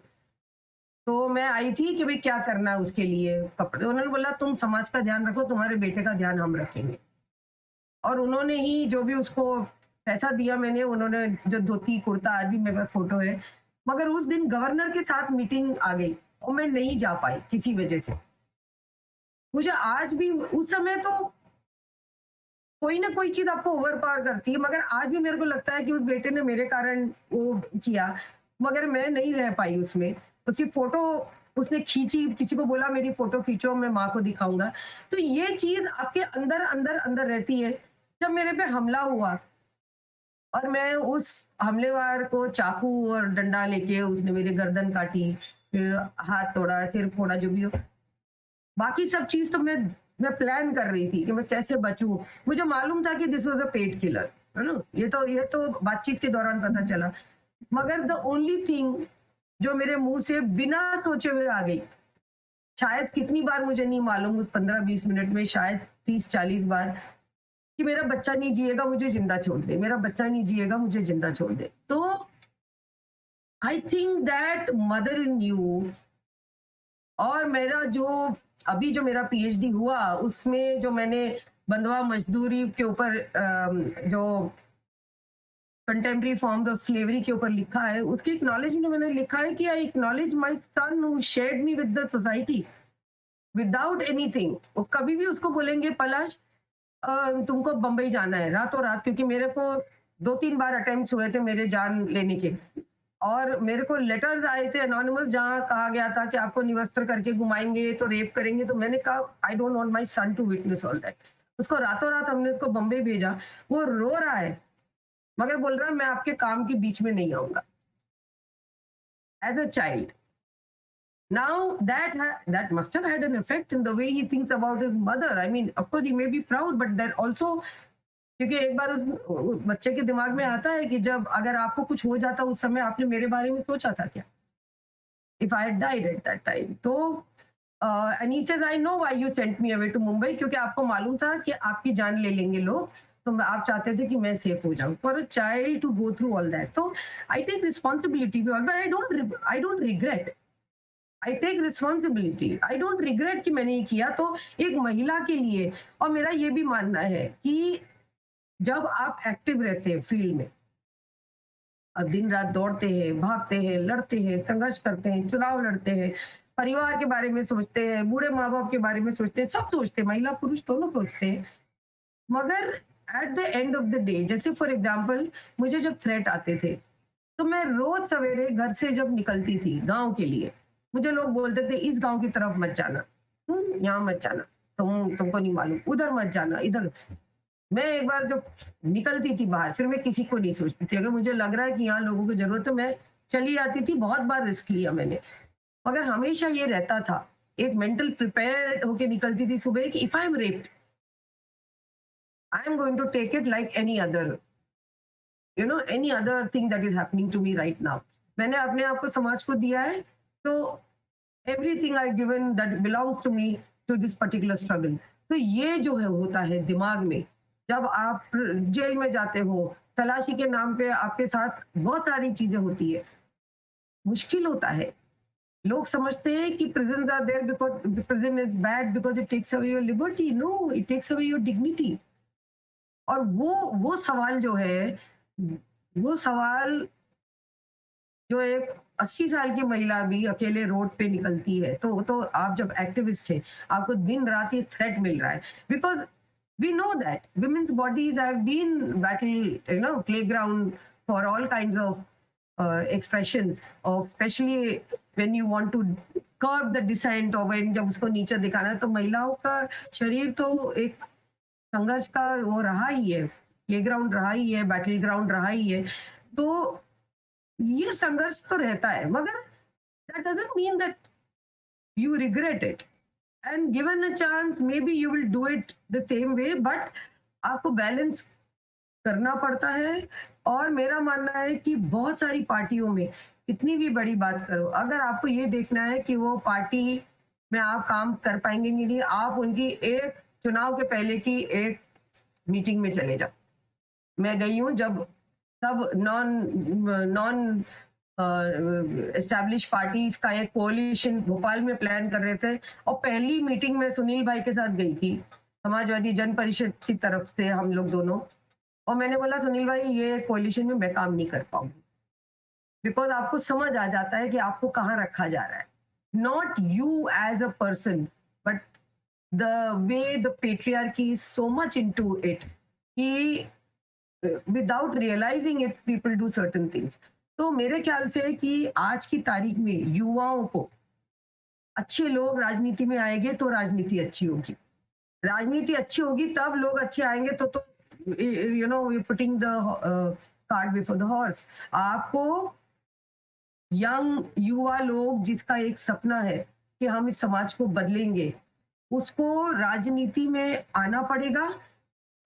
तो मैं आई थी कि भाई क्या करना है उसके लिए कपड़े, उन्होंने बोला तुम समाज का ध्यान रखो, तुम्हारे बेटे का ध्यान हम रखेंगे। और उन्होंने ही जो भी उसको पैसा दिया, मैंने उन्होंने जो धोती कुर्ता, आज भी मेरे पास फोटो है। मगर उस दिन गवर्नर के साथ मीटिंग आ गई और मैं नहीं जा पाई किसी वजह से। मुझे आज भी उस समय तो कोई ना कोई चीज आपको ओवर पावर करती है, मगर आज भी मेरे को लगता है कि उस बेटे ने मेरे कारण वो किया, मगर मैं नहीं रह पाई उसमें। उसकी फोटो उसने खींची, किसी को बोला मेरी फोटो खींचो मैं माँ को दिखाऊंगा। तो ये चीज आपके अंदर अंदर अंदर रहती है। जब मेरे पे हमला हुआ और मैं उस हमलेवार को चाकू और डंडा लेके उसने मेरी गर्दन काटी, फिर हाथ तोड़ा, सिर फोड़ा, जो भी हो। बाकी सब चीज़ तो मैं प्लान कर रही थी कि मैं कैसे बचूँ। मुझे मालूम था कि this was a paid killer, है ना? ये तो बातचीत के दौरान पता चला। मगर द ओनली थिंग जो मेरे मुँह से बिना सोचे हुए आ गई, शायद कितनी बार मुझे नहीं मालूम, उस 15-20 मिनट में शायद 30-40 बार, कि मेरा बच्चा नहीं जिएगा, मुझे ज़िंदा छोड़ दे, मेरा बच्चा नहीं जिएगा, मुझे ज़िंदा छोड़ दे। तो I think that mother in you, और मेरा जो अभी जो मेरा पीएचडी हुआ, उसमें जो मैंने बंधुआ मजदूरी के ऊपर जो कंटेम्प्रेरी फॉर्म्स ऑफ स्लेवरी के ऊपर लिखा है, उसके एक्नॉलेजमेंट में मैंने लिखा है कि I acknowledge my son who shared me with the society without anything. वो कभी भी उसको बोलेंगे, पलाश तुमको बंबई जाना है रातों रात, क्योंकि मेरे को 2-3 बार अटेम्प्ट्स हुए थे मेरे जान लेने के, और मेरे को लेटर्स आए थे एनोनिमस, जहाँ कहा गया था कि आपको निवस्त्र करके घुमाएंगे तो रेप करेंगे। तो मैंने कहा I don't want my son to witness all that. उसको रातों रात हमने उसको बम्बई भेजा। वो रो रहा है, मगर बोल रहा है मैं आपके काम के बीच में नहीं आऊंगा, as a child. Now that must have had an effect in the way he thinks about his mother. I mean, of course he may be proud, but then also, क्योंकि एक बार उस बच्चे के दिमाग में आता है कि जब अगर आपको कुछ हो जाता उस समय आपने मेरे बारे में सोचा था क्या? If I had died at that time. तो and he says, I know why you sent me away to Mumbai, क्योंकि आपको मालूम था कि आपकी जान ले लेंगे लोग, तो आप चाहते थे कि मैं सेफ हो जाऊं। For a child to go through all that, तो I take responsibility for all, but I don't regret. I take responsibility, I don't regret कि मैंने ये किया। तो एक महिला के लिए, और मेरा ये भी मानना है कि जब आप एक्टिव रहते हैं फील्ड में, अब दिन रात दौड़ते हैं, भागते हैं, लड़ते हैं, संघर्ष करते हैं, चुनाव लड़ते हैं, परिवार के बारे में सोचते हैं, बूढ़े माँ बाप के बारे में सोचते हैं, सब सोचते हैं, महिला पुरुष दोनों सोचते हैं। मगर eight the end of the day, जैसे फॉर एग्जाम्पल मुझे जब थ्रेट आते थे, तो मैं रोज सवेरे घर से जब निकलती थी गांव के लिए, मुझे लोग बोलते थे इस गांव की तरफ मत जाना, यहाँ मत जाना, तुमको नहीं मालूम, उधर मत जाना, इधर। मैं एक बार जब निकलती थी बाहर, फिर मैं किसी को नहीं सोचती थी। अगर मुझे लग रहा है कि यहाँ लोगों की जरूरत है, मैं चली आती थी। बहुत बार रिस्क लिया मैंने, मगर हमेशा ये रहता था, एक मेंटल प्रिपेयर होके निकलती थी सुबह कि if I am raped, I am going to take it like any other, any other thing that is happening to me right now. मैंने अपने आप को समाज को दिया है, तो everything I given that belongs to me to this particular struggle. तो ये जो है होता है दिमाग में, जब आप जेल में जाते हो, तलाशी के नाम पे आपके साथ बहुत सारी चीजें होती है, मुश्किल होता है। लोग समझते हैं कि prison are there because prison is bad because it takes away your liberty. No, it takes away your dignity. और वो सवाल जो है, वो सवाल जो एक 80 साल की महिला भी अकेले रोड पे निकलती है, तो आप जब एक्टिविस्ट हैं, आपको दिन रात ये थ्रेट मिल रहा है, because we know that women's bodies have been battle, playground for all kinds of expressions of, especially when you want to curb the dissent, or when जब उसको नीचे दिखाना है, तो महिलाओं का शरीर तो एक संघर्ष का वो रहा ही है, प्लेग्राउंड रहा ही है, बैटल ग्राउंड रहा ही है। तो ये संघर्ष तो रहता है, मगर that doesn't mean that you regret it, and given a chance maybe you will do it the same way, but आपको बैलेंस करना पड़ता है। और मेरा मानना है कि बहुत सारी पार्टियों में कितनी भी बड़ी बात करो, अगर आपको ये देखना है कि वो पार्टी में आप काम कर पाएंगे कि नहीं, आप उनकी एक चुनाव के पहले की एक मीटिंग में चले जाओ। मैं गई हूँ जब सब नॉन नॉन एस्टैब्लिश पार्टीज का एक कोalition भोपाल में प्लान कर रहे थे, और पहली मीटिंग में सुनील भाई के साथ गई थी, समाजवादी जन परिषद की तरफ से हम लोग दोनों। और मैंने बोला सुनील भाई, ये कोalition में मैं काम नहीं कर पाऊंगी, बिकॉज आपको समझ आ जाता है कि आपको कहाँ रखा जा रहा है, not you as a person, but the way the patriarchy is so much into it कि without realising it people do certain things. तो मेरे ख्याल से कि आज की तारीख में युवाओं को, अच्छे लोग राजनीति में आएंगे तो राजनीति अच्छी होगी, राजनीति अच्छी होगी तब लोग अच्छे आएंगे। तो putting the cart before the horse. आपको यंग युवा लोग जिसका एक सपना है कि हम इस समाज को बदलेंगे, उसको राजनीति में आना पड़ेगा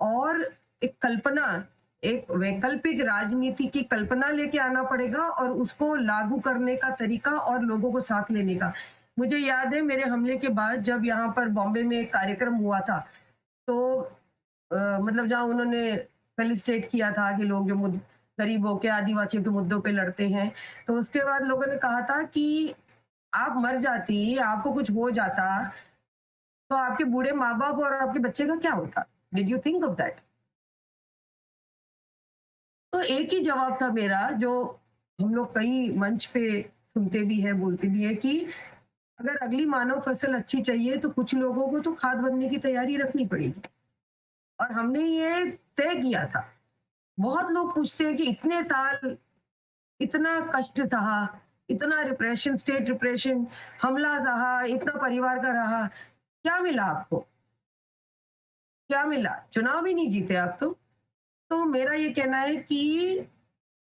और एक कल्पना, एक वैकल्पिक राजनीति की कल्पना लेके आना पड़ेगा और उसको लागू करने का तरीका और लोगों को साथ लेने का। मुझे याद है मेरे हमले के बाद जब यहाँ पर बॉम्बे में एक कार्यक्रम हुआ था, तो मतलब जहाँ उन्होंने फेलिसिटेट किया था कि लोग जो गरीबों के, आदिवासियों के मुद्दों पे लड़ते हैं, तो उसके बाद लोगों ने कहा था कि आप मर जाती, आपको कुछ हो जाता, तो आपके बूढ़े माँ-बाप और आपके बच्चे का क्या होता? Did you think of that? तो एक ही जवाब था मेरा जो हम लोग कई मंच पे सुनते भी हैं, बोलते भी हैं कि अगर अगली मानव फसल अच्छी चाहिए तो कुछ लोगों को तो खाद बनने की तैयारी रखनी पड़ेगी। और हमने ये तय किया था। बहुत लोग पूछते हैं कि इतने साल इतना कष्ट सहा, इतना रिप्रेशन, स्टेट रिप्रेशन, हमला सहा, इतना परिवार का रहा, क्या मिला आपको? क्या मिला? चुनाव भी नहीं जीते आप तो। तो मेरा ये कहना है कि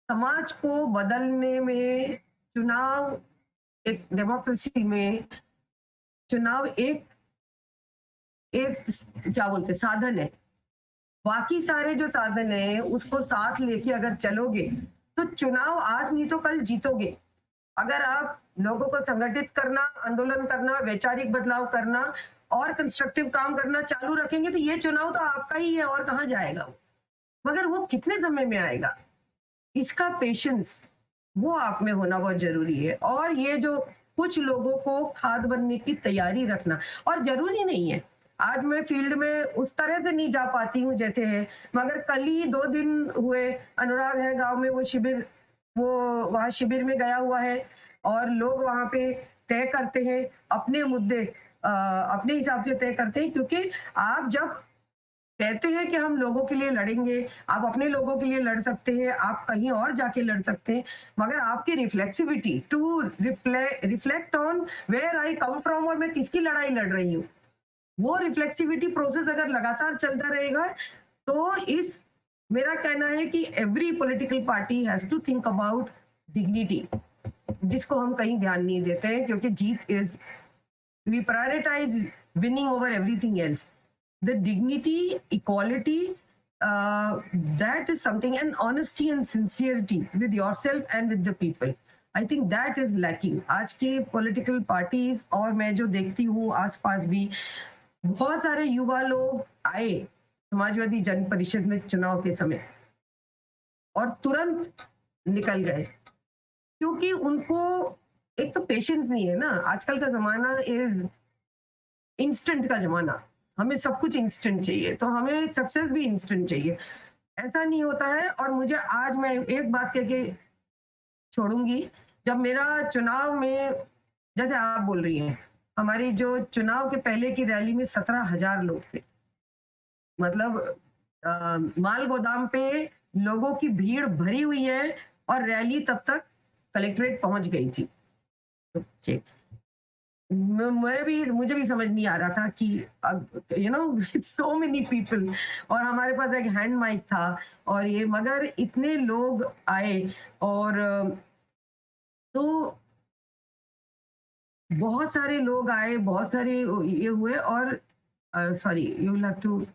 समाज को बदलने में चुनाव, एक डेमोक्रेसी में चुनाव एक एक क्या बोलते हैं, साधन है। बाकी सारे जो साधन है उसको साथ लेके अगर चलोगे तो चुनाव आज नहीं तो कल जीतोगे। अगर आप लोगों को संगठित करना, आंदोलन करना, वैचारिक बदलाव करना और कंस्ट्रक्टिव काम करना चालू रखेंगे तो ये चुनाव तो आपका ही है और कहाँ जाएगा वो। मगर वो कितने समय में आएगा, इसका पेशेंस वो आप में होना बहुत जरूरी है। और ये जो कुछ लोगों को खाद बनने की तैयारी रखना, और जरूरी नहीं है आज मैं फील्ड में उस तरह से नहीं जा पाती हूँ जैसे है, मगर कल ही 2 दिन हुए, अनुराग है गांव में वो शिविर, वो वहाँ शिविर में गया हुआ है और लोग वहाँ पे तय करते हैं अपने मुद्दे, अपने हिसाब से तय करते हैं, क्योंकि आप जब कहते हैं कि हम लोगों के लिए लड़ेंगे, आप अपने लोगों के लिए लड़ सकते हैं, आप कहीं और जाके लड़ सकते हैं, मगर आपकी reflexivity to reflect on where I come from और मैं किसकी लड़ाई लड़ रही हूँ, वो रिफ्लेक्सिविटी प्रोसेस अगर लगातार चलता रहेगा तो इस मेरा कहना है कि every political party has to think about dignity, जिसको हम कहीं ध्यान नहीं देते हैं, क्योंकि जीत is, we prioritise winning over everything else. The dignity, equality, that is something, and honesty and sincerity with yourself and with the people. I think that is lacking. आज के political parties और मैं जो देखती हूँ आसपास भी बहुत सारे युवा लोग आए समाजवादी जन परिषद में चुनाव के समय और तुरंत निकल गए, क्योंकि उनको एक तो पेशेंस नहीं है ना। आजकल का जमाना इज इंस्टेंट का जमाना, हमें सब कुछ इंस्टेंट चाहिए, तो हमें सक्सेस भी इंस्टेंट चाहिए। ऐसा नहीं होता है। और मुझे आज मैं एक बात कह के छोड़ूंगी, जब मेरा चुनाव में, जैसे आप बोल रही हैं, हमारी जो चुनाव के पहले की रैली में 17,000 लोग थे, मतलब माल गोदाम पे लोगों की भीड़ भरी हुई है और रैली तब तक कलेक्ट्रेट पहुंच गई थी। तो मैं भी, मुझे भी समझ नहीं आ रहा था कि अब सो मेनी पीपल, और हमारे पास एक हैंड माइक था और ये, मगर इतने लोग आए और तो बहुत सारे लोग आए, बहुत सारे ये हुए और sorry you will have to get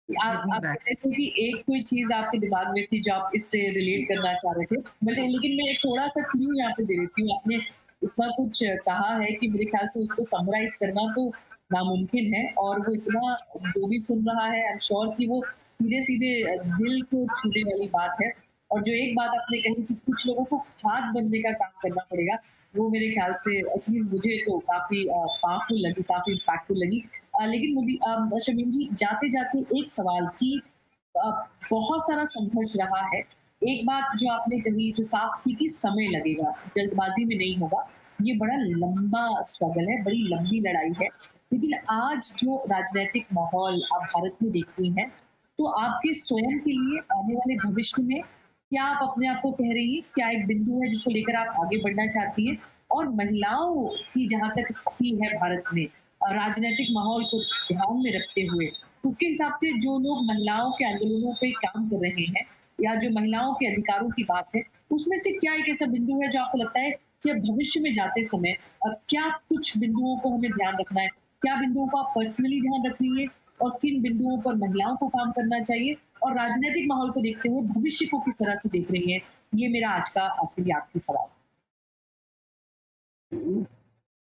me आप बैक। कहते थे कि एक कोई चीज़ आपके दिमाग में थी जो आप इससे रिलेट करना चाह रहे थे। लेकिन मैं एक थोड़ा-सा क्लू यहाँ पे दे देती हूँ। आपने इतना कुछ कहा है कि मेरे ख़्याल से उसको समराइज़ करना तो नामुमकिन है, और वो इतना, जो भी सुन रहा है आई एम श्योर कि वो सीधे-सीधे दिल को छूने वाली बात है। और जो एक बात आपने कही कि कुछ लोगों को खाद बनने का काम करना पड़ेगा, वो मेरे ख़्याल से एटलीस्ट मुझे तो काफ़ी पावरफुल लगी, काफ़ी इम्पैक्टफुल लगी। लेकिन शमीम जी, जाते-जाते एक सवाल कि अ, बहुत सारा संघर्ष रहा है। एक बात जो आपने कही जो साफ थी कि समय लगेगा, जल्दबाज़ी में नहीं होगा। ये बड़ा लंबा स्ट्रगल है, बड़ी लंबी लड़ाई है। लेकिन आज जो राजनैतिक माहौल आप भारत में देखती हैं, तो आपके स्वयं के लिए आने वाले भविष्य में क्या आप अपने आप को कह रही हैं, क्या एक बिंदु है जिसको लेकर आप आगे बढ़ना चाहती हैं? और महिलाओं की जहाँ तक स्थिति है भारत में, राजनीतिक माहौल को ध्यान में रखते हुए, उसके हिसाब से जो लोग महिलाओं के आंदोलनों पे काम कर रहे हैं या जो महिलाओं के अधिकारों की बात है, उसमें से क्या एक ऐसा बिंदु है जो आपको लगता है कि अब भविष्य में जाते समय क्या कुछ बिंदुओं को हमें ध्यान रखना है? क्या बिंदुओं को आप पर्सनली ध्यान रखेंगे और किन बिंदुओं पर महिलाओं को काम करना चाहिए, और राजनीतिक माहौल को देखते हुए भविष्य को किस तरह से देख रही हैं? ये मेरा आज का आपके लिए आखिरी सवाल।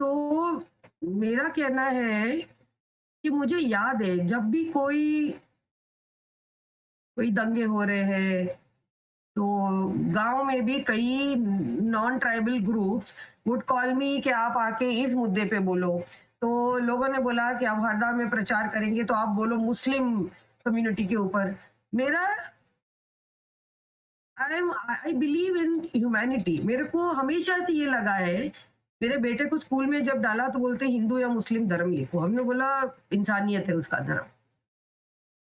तो मेरा कहना है कि मुझे याद है जब भी कोई कोई दंगे हो रहे हैं, तो गाँव में भी कई non tribal groups would call मी कि आप आके इस मुद्दे पे बोलो। तो लोगों ने बोला कि आप हरदा में प्रचार करेंगे तो आप बोलो मुस्लिम कम्युनिटी के ऊपर। मेरा आई बिलीव इन ह्यूमैनिटी। मेरे को हमेशा से ये लगा है, मेरे बेटे को स्कूल में जब डाला तो बोलते हिंदू या मुस्लिम धर्म लिखो। हमने बोला इंसानियत है उसका धर्म।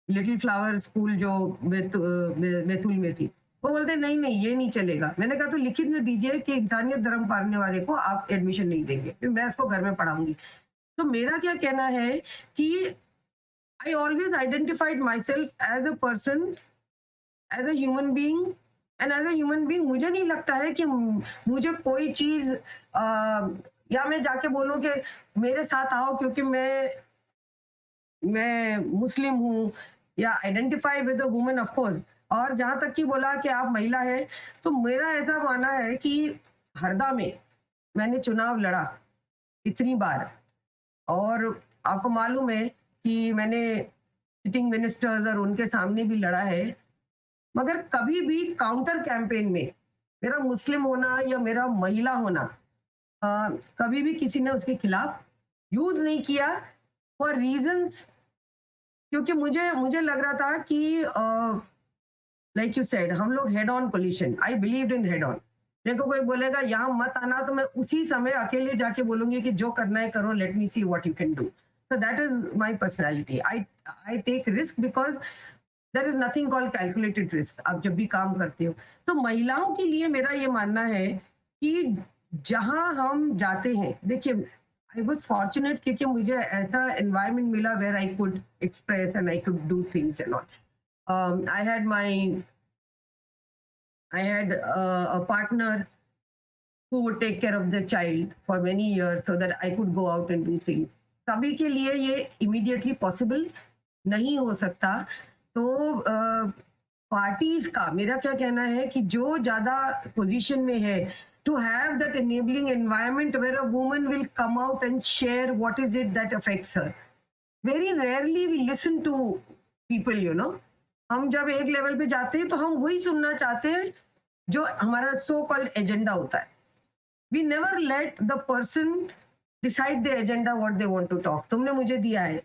लिटिल फ्लावर स्कूल जो बैतूल में थी, वो बोलते नहीं नहीं ये नहीं चलेगा। मैंने कहा तो लिखित में दीजिए कि इंसानियत धर्म पालने वाले को आप एडमिशन नहीं देंगे, फिर मैं इसको घर में पढ़ाऊंगी। तो मेरा क्या कहना है कि I always identified myself as a person, as a human being, and as a human being मुझे नहीं लगता है कि मुझे कोई चीज या मैं जाके बोलूं कि मेरे साथ आओ क्योंकि मैं मुस्लिम हूँ, या identify with a woman of course. और जहां तक कि बोला कि आप महिला है, तो मेरा ऐसा मानना है कि हरदा में मैंने चुनाव लड़ा इतनी बार, और आपको मालूम है कि मैंने सिटिंग मिनिस्टर्स और उनके सामने भी लड़ा है, मगर कभी भी काउंटर कैंपेन में मेरा मुस्लिम होना या मेरा महिला होना कभी भी किसी ने उसके खिलाफ यूज नहीं किया, फॉर रीजंस। क्योंकि मुझे मुझे लग रहा था कि लाइक यू सेड हम लोग head on pollution, I believed in head on. मेरे को कोई बोलेगा यहाँ मत आना तो मैं उसी समय अकेले जाके बोलूंगी कि जो करना है करो, let me see what you can do. So that is my personality. I take risk because there is nothing called calculated risk. आप जब भी काम करते हो, तो महिलाओं के लिए मेरा ये मानना है कि जहां हम जाते हैं, देखिए आई वाज फॉर्चुनेट क्योंकि मुझे ऐसा एनवायरनमेंट मिला where I could express and I could do things and all. I had a partner who would take care of the child for many years so that I could go out and do things. सभी के लिए ये immediately possible नहीं हो सकता। तो parties का मेरा क्या कहना है कि जो ज्यादा पोजीशन में है, to have that enabling environment where a woman will come out and share what is it that affects her. Very rarely we listen to people, you know. हम जब एक लेवल पे जाते हैं तो हम वही सुनना चाहते हैं जो हमारा सो कॉल्ड एजेंडा होता है। We never let the person decide the agenda what they want to talk. तुमने मुझे दिया है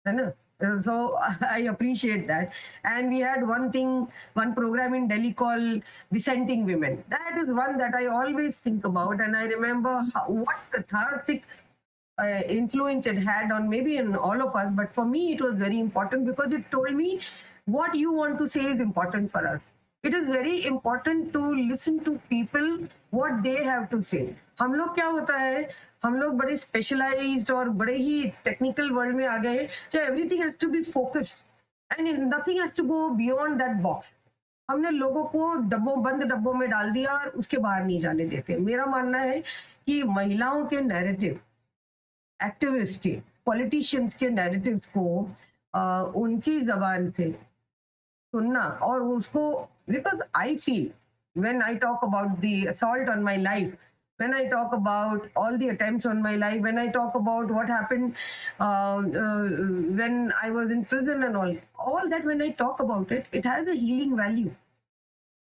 ना? So I appreciate that. And we had one program in Delhi called Dissenting Women. That is one that I always think about, and I remember what cathartic influence it had on maybe in all of us. But for me, it was very important because it told me what you want to say is important for us. It is very important to listen to people what they have to say. हम लोग क्या होता है, हम लोग बड़े specialised और बड़े ही टेक्निकल वर्ल्ड में आ गए हैं, so everything has to be focused and nothing has to go beyond that box. हमने लोगों को बंद डब्बों में डाल दिया और उसके बाहर नहीं जाने देते। मेरा मानना है कि महिलाओं के नैरेटिव, एक्टिविस्ट के, पॉलिटिशियंस के नैरेटिव्स को उनकी जबान से सुनना और उसको, because I feel when I talk about the assault on my life, when I talk about all the attempts on my life, when I talk about what happened when I was in prison and all that, when I talk about it, it has a healing value.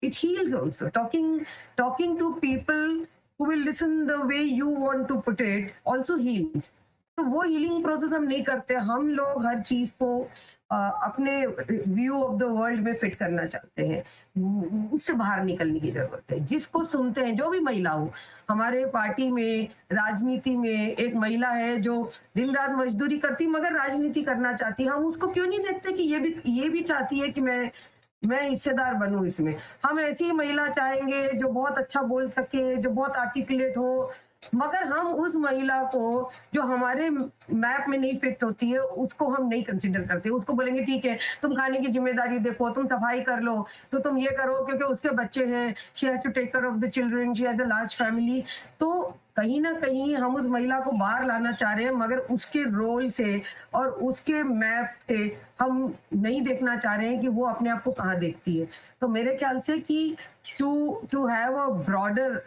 It heals also. Talking to people who will listen the way you want to put it also heals. तो वो healing process हम नहीं करते। हम लोग हर चीज को अपने व्यू ऑफ द वर्ल्ड में फिट करना चाहते हैं। उससे बाहर निकलने की जरूरत है। जिसको सुनते हैं, जो भी महिला हो, हमारे पार्टी में, राजनीति में एक महिला है जो दिन रात मजदूरी करती मगर राजनीति करना चाहती, हम उसको क्यों नहीं देखते कि ये भी चाहती है कि मैं हिस्सेदार बनूं इसमें। हम ऐसी महिला चाहेंगे जो बहुत अच्छा बोल सके, जो बहुत आर्टिकुलेट हो, मगर हम उस महिला को जो हमारे मैप में नहीं फिट होती है, उसको हम नहीं कंसीडर करते। उसको बोलेंगे ठीक है, तुम खाने की ज़िम्मेदारी देखो, तुम सफाई कर लो, तो तुम ये करो क्योंकि उसके बच्चे हैं, she has to take care of the children, she has a large family. तो कहीं न कहीं हम उस महिला को बाहर लाना चाह रहे हैं, मगर उसके रोल से और उसके मैप से हम नहीं देखना चाह रहे हैं कि वो अपने आप को कहाँ देखती है। तो मेरे ख्याल से कि to have a broader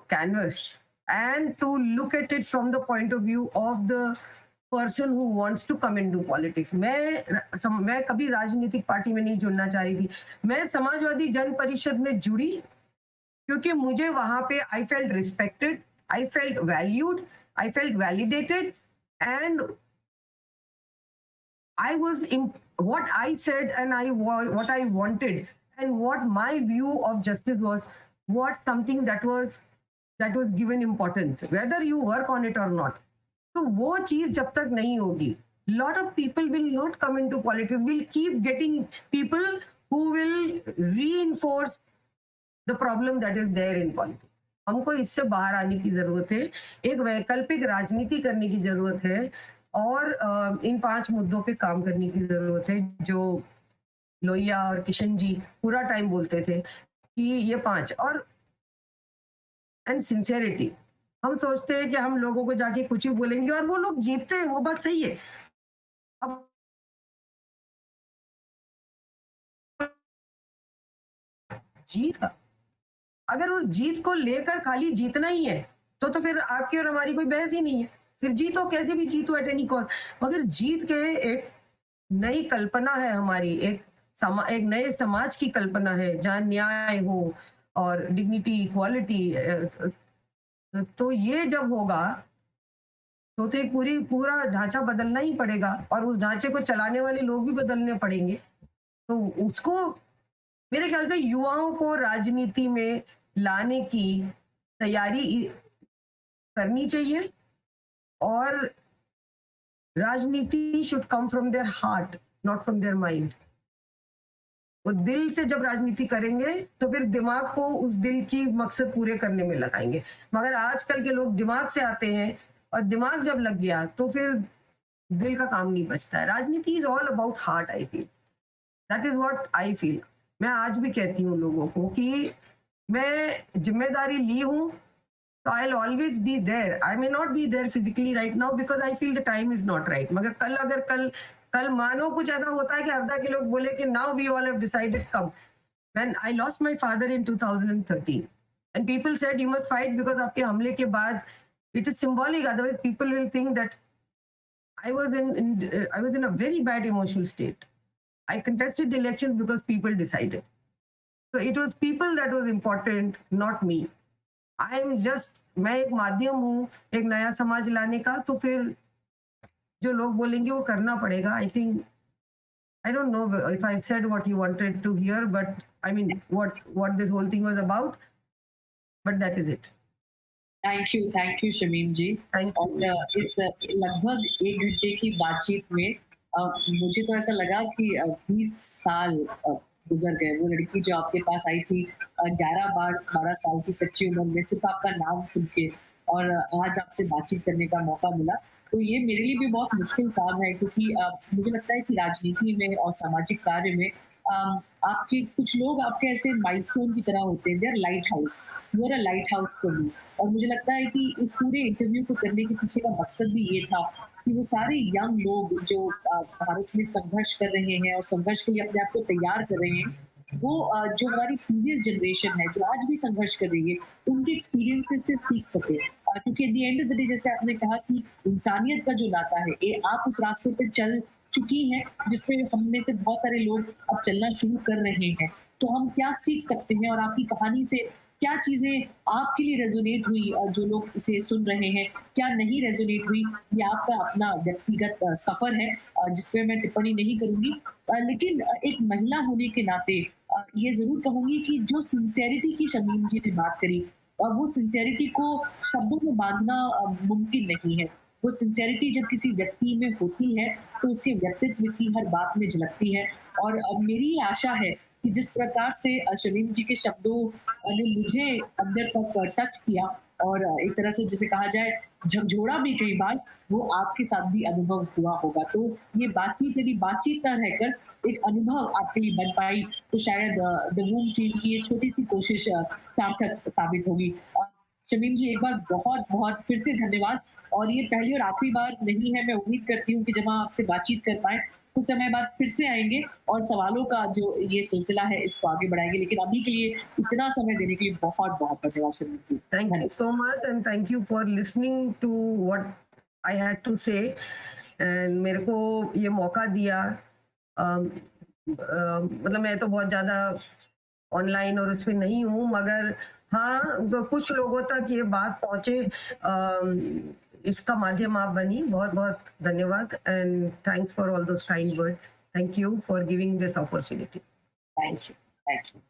canvas, and to look at it from the point of view of the person who wants to come into politics। मैं कभी राजनीतिक पार्टी में नहीं जुड़ना चाह रही थी। मैं समाजवादी जन परिषद में जुड़ी क्योंकि मुझे वहां पे I felt respected, I felt valued, I felt validated, and I was what I said and what I wanted and what my view of justice was something that was given importance, whether you work on it or not. तो वो चीज जब तक नहीं होगी, lot of people will not come into politics. We'll keep getting people who will reinforce the problem that is there in politics. हमको इससे बाहर आने की जरूरत है, एक वैकल्पिक राजनीति करने की जरूरत है, और इन 5 मुद्दों पे काम करने की जरूरत है जो लोहिया और किशन जी पूरा टाइम बोलते थे कि ये 5। और एंड सिंसेरिटी, हम सोचते हैं कि हम लोगों को जाके कुछ भी बोलेंगे और वो लोग जीतते हैं, वो बात सही है। अब जीत का, अगर उस जीत को लेकर खाली जीतना ही है तो फिर आपकी और हमारी कोई बहस ही नहीं है। फिर जीतो, कैसे भी जीतो एट एनी कॉस्ट। मगर जीत के एक नई कल्पना है हमारी, एक नए समाज की कल्पना है जहाँ न्याय हो और डिग्निटी, इक्वालिटी। तो ये जब होगा तो एक पूरा ढांचा बदलना ही पड़ेगा और उस ढांचे को चलाने वाले लोग भी बदलने पड़ेंगे। तो उसको मेरे ख्याल से युवाओं को राजनीति में लाने की तैयारी करनी चाहिए, और राजनीति should come from their heart, not from their mind. वो दिल से जब राजनीति करेंगे तो फिर दिमाग को उस दिल की मकसद पूरे करने में लगाएंगे। मगर आजकल के लोग दिमाग से आते हैं और दिमाग जब लग गया तो फिर दिल का काम नहीं बचता है। राजनीति is all about heart, I feel. That is what I feel. मैं आज भी कहती हूँ लोगों को कि मैं जिम्मेदारी ली हूँ, तो I will always be there. I may not be there physically right now because I feel the time is not right. मगर कल मानो कुछ ऐसा होता है कि हरदा के लोग बोले कि now we all have decided come. When I lost my father in 2013 and people said you must fight because आपके हमले के बाद it is symbolic, otherwise people will think that I was in a very bad emotional state. I contested the elections because people decided. So it was people that was important, not me. I am just, मैं एक माध्यम हूँ एक नया समाज लाने का, तो फिर जो लोग बोलेंगे वो करना पड़ेगा। I think, I don't know if I said what you wanted to hear, but I mean what this whole thing was about, but that is it. Thank you Shamim ji. Thank और you. इस लगभग 1 घंटे की बातचीत में मुझे तो ऐसा लगा कि 20 साल गुजर गए। वो लड़की जो आपके पास आई थी 11-12 साल की कच्ची उम्र में, सिर्फ आपका नाम सुन के और आज आपसे बातचीत करने का मौका मिला, तो ये मेरे लिए भी बहुत मुश्किल काम है, क्योंकि मुझे लगता है कि राजनीति में और सामाजिक कार्य में आपके कुछ लोग आपके ऐसे माइलस्टोन की तरह होते हैं। They are lighthouse, you are a lighthouse for me. और मुझे लगता है कि इस पूरे इंटरव्यू को करने के पीछे का मकसद भी ये था कि वो सारे यंग लोग जो भारत में संघर्ष कर रहे हैं और संघर्ष के लिए अपने आप को तैयार कर रहे हैं, वो जो हमारी प्रीवियस जनरेशन है जो आज भी संघर्ष कर रही है, उनके एक्सपीरियंसेस से सीख सके। क्योंकि eight the end of the day, जैसे आपने कहा कि इंसानियत का जो नाता है, ये आप उस रास्ते पर चल चुकी हैं जिसपे हम में से बहुत सारे लोग अब चलना शुरू कर रहे हैं। तो हम क्या सीख सकते हैं और आपकी कहानी से क्या चीज़ें आपके लिए रेज़ोनेट हुई, जो लोग इसे सुन रहे हैं, क्या नहीं रेज़ोनेट हुई, ये आपका अपना व्यक्तिगत सफ़र है, जिस पे मैं टिप्पणी नहीं करूँगी। लेकिन एक महिला होने के नाते ये ज़रूर कहूँगी कि जो सिंसेरिटी की शमीम जी ने बात करी, वो सिंसेरिटी को शब्दों में बाँधना मुमकिन नहीं है। वो सिंसेरिटी जब किसी व्यक्ति में होती है, तो उसके व्यक्तित्व की हर बात में झलकती है। और मेरी ये आशा है कि जिस प्रकार से शमीम जी के शब्दों ने मुझे अंदर तक टच किया, और एक तरह से जिसे कहा जाए झकझोरा भी कई बार, वो आपके साथ भी अनुभव हुआ होगा। तो ये बातचीत यदि बातचीत ना रहकर एक अनुभव आपके लिए बन पाई, तो शायद द वूम टीम की ये छोटी-सी कोशिश सार्थक साबित होगी। शमीम जी, एक बार बहुत-बहुत फिर से धन्यवाद, और ये पहली और आखिरी बार नहीं है, मैं उम्मीद करती हूँ कि जब हम आपसे बातचीत कर पाएँ, कुछ समय बाद फिर से आएँगे और सवालों का जो ये सिलसिला है इसको आगे बढ़ाएँगे। लेकिन अभी के लिए इतना समय देने के लिए बहुत-बहुत धन्यवाद शमीम जी। थैंक यू धन्यवाद। So much and thank you for listening to what I had to say and मेरे को ये मौका दिया। मतलब मैं तो बहुत ज़्यादा ऑनलाइन और उसमें नहीं हूँ, मगर हाँ, कुछ लोगों तक ये बात पहुँचे, इसका माध्यम आप बनी। बहुत-बहुत धन्यवाद and thanks for all those kind words. Thank you for giving this opportunity. Thank you. Thank you.